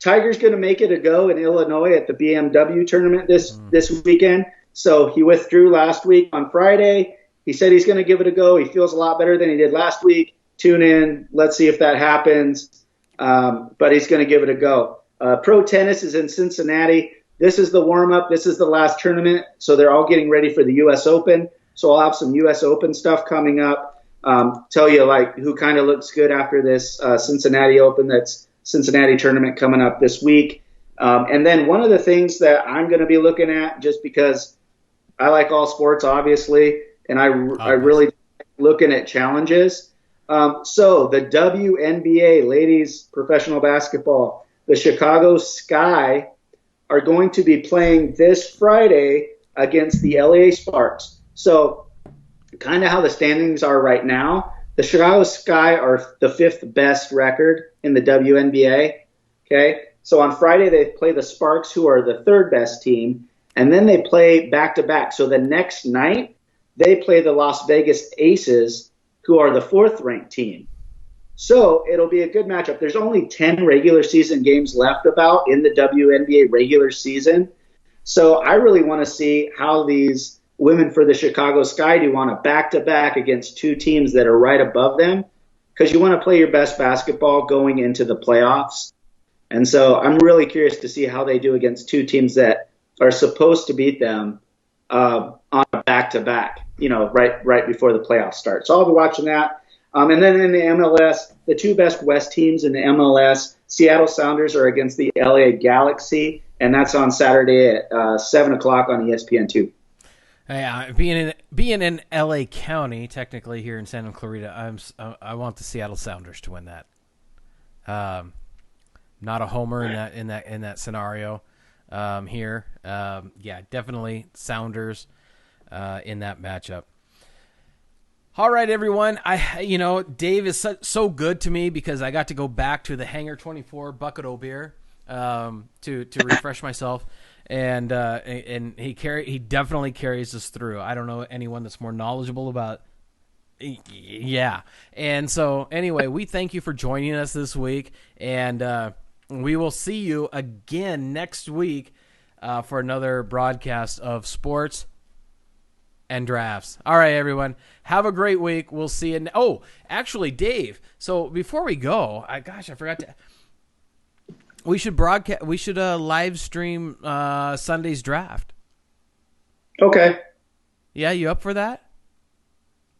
Tiger's going to make it a go in Illinois at the BMW tournament this weekend. So he withdrew last week on Friday. He said he's going to give it a go. He feels a lot better than he did last week. Tune in. Let's see if that happens. But he's going to give it a go. Pro tennis is in Cincinnati. This is the warm-up. This is the last tournament. So they're all getting ready for the U.S. Open. So I'll have some U.S. Open stuff coming up. Tell you who kind of looks good after this Cincinnati Open. That's Cincinnati tournament coming up this week. And then one of the things that I'm going to be looking at, just because I like all sports, obviously, and I really like looking at challenges. So the WNBA, ladies professional basketball, the Chicago Sky are going to be playing this Friday against the LA Sparks. So kind of how the standings are right now, the Chicago Sky are the 5th best record in the WNBA. Okay. So on Friday, they play the Sparks, who are the 3rd best team, and then they play back-to-back. So the next night, they play the Las Vegas Aces, who are the 4th ranked team. So it'll be a good matchup. There's only 10 regular season games left in the WNBA regular season. So I really want to see how these women for the Chicago Sky do on a back-to-back against 2 teams that are right above them, because you want to play your best basketball going into the playoffs. And so I'm really curious to see how they do against 2 teams that are supposed to beat them on a back-to-back, right before the playoffs start. So I'll be watching that. And then in the MLS, the 2 best West teams in the MLS, Seattle Sounders are against the LA Galaxy, and that's on Saturday at 7 o'clock on ESPN2. Yeah, being in LA County, technically here in Santa Clarita, I want the Seattle Sounders to win that. Not a homer in that scenario here. Definitely Sounders in that matchup. All right, everyone. Dave is so good to me because I got to go back to the Hangar 24 Bucket O Beer to refresh myself, and he definitely carries us through. I don't know anyone that's more knowledgeable about. Yeah, and so anyway, we thank you for joining us this week, and we will see you again next week for another broadcast of Sports and Drafts. All right, everyone. Have a great week. We'll see you. Oh, actually, Dave. So before we go, I forgot to. We should broadcast. We should live stream Sunday's draft. Okay. Yeah, you up for that?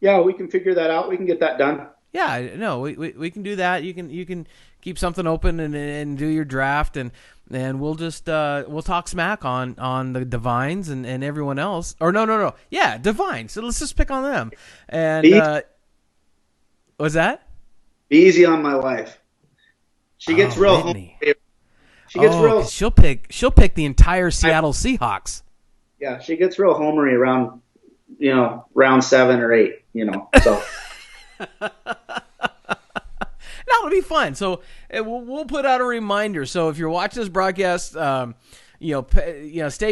Yeah, we can figure that out. We can get that done. Yeah, no, we can do that. You can keep something open and do your draft, and we'll just we'll talk smack on the Divines and everyone else. Or no, yeah, Divine. So let's just pick on them. And what's that? Be easy on my wife. She gets real. She gets real. She'll pick the entire Seattle Seahawks. Yeah, she gets real homery around, round 7 or 8. So. That'll be fun. So we'll put out a reminder. So if you're watching this broadcast, stay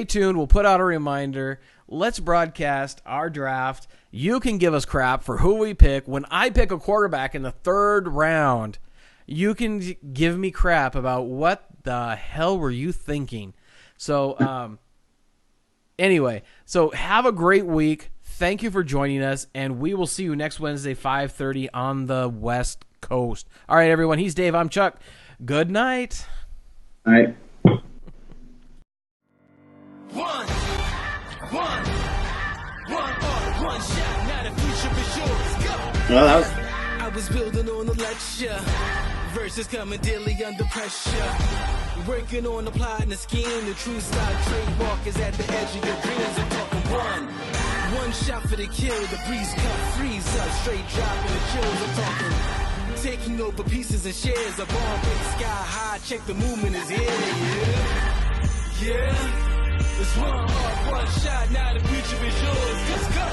tuned. We'll put out a reminder. Let's broadcast our draft. You can give us crap for who we pick. When I pick a quarterback in the 3rd round, you can give me crap about what the hell were you thinking. So anyway, so have a great week. Thank you for joining us, and we will see you next Wednesday, 5:30 on the West Coast. All right, everyone. He's Dave. I'm Chuck. Good night. All right. One shot, now the future is yours. Go. Well, I was building on the lecture. Verses coming daily under pressure. Working on the plot and the scheme. The true style trademark is at the edge of your dreams. I'm talking one shot for the kill. The breeze cut, freeze up, straight dropping the chills. I'm talking taking over pieces and shares. A bomb big sky high. Check the movement is here. Yeah. It's one shot. Now the future is yours. Let's go.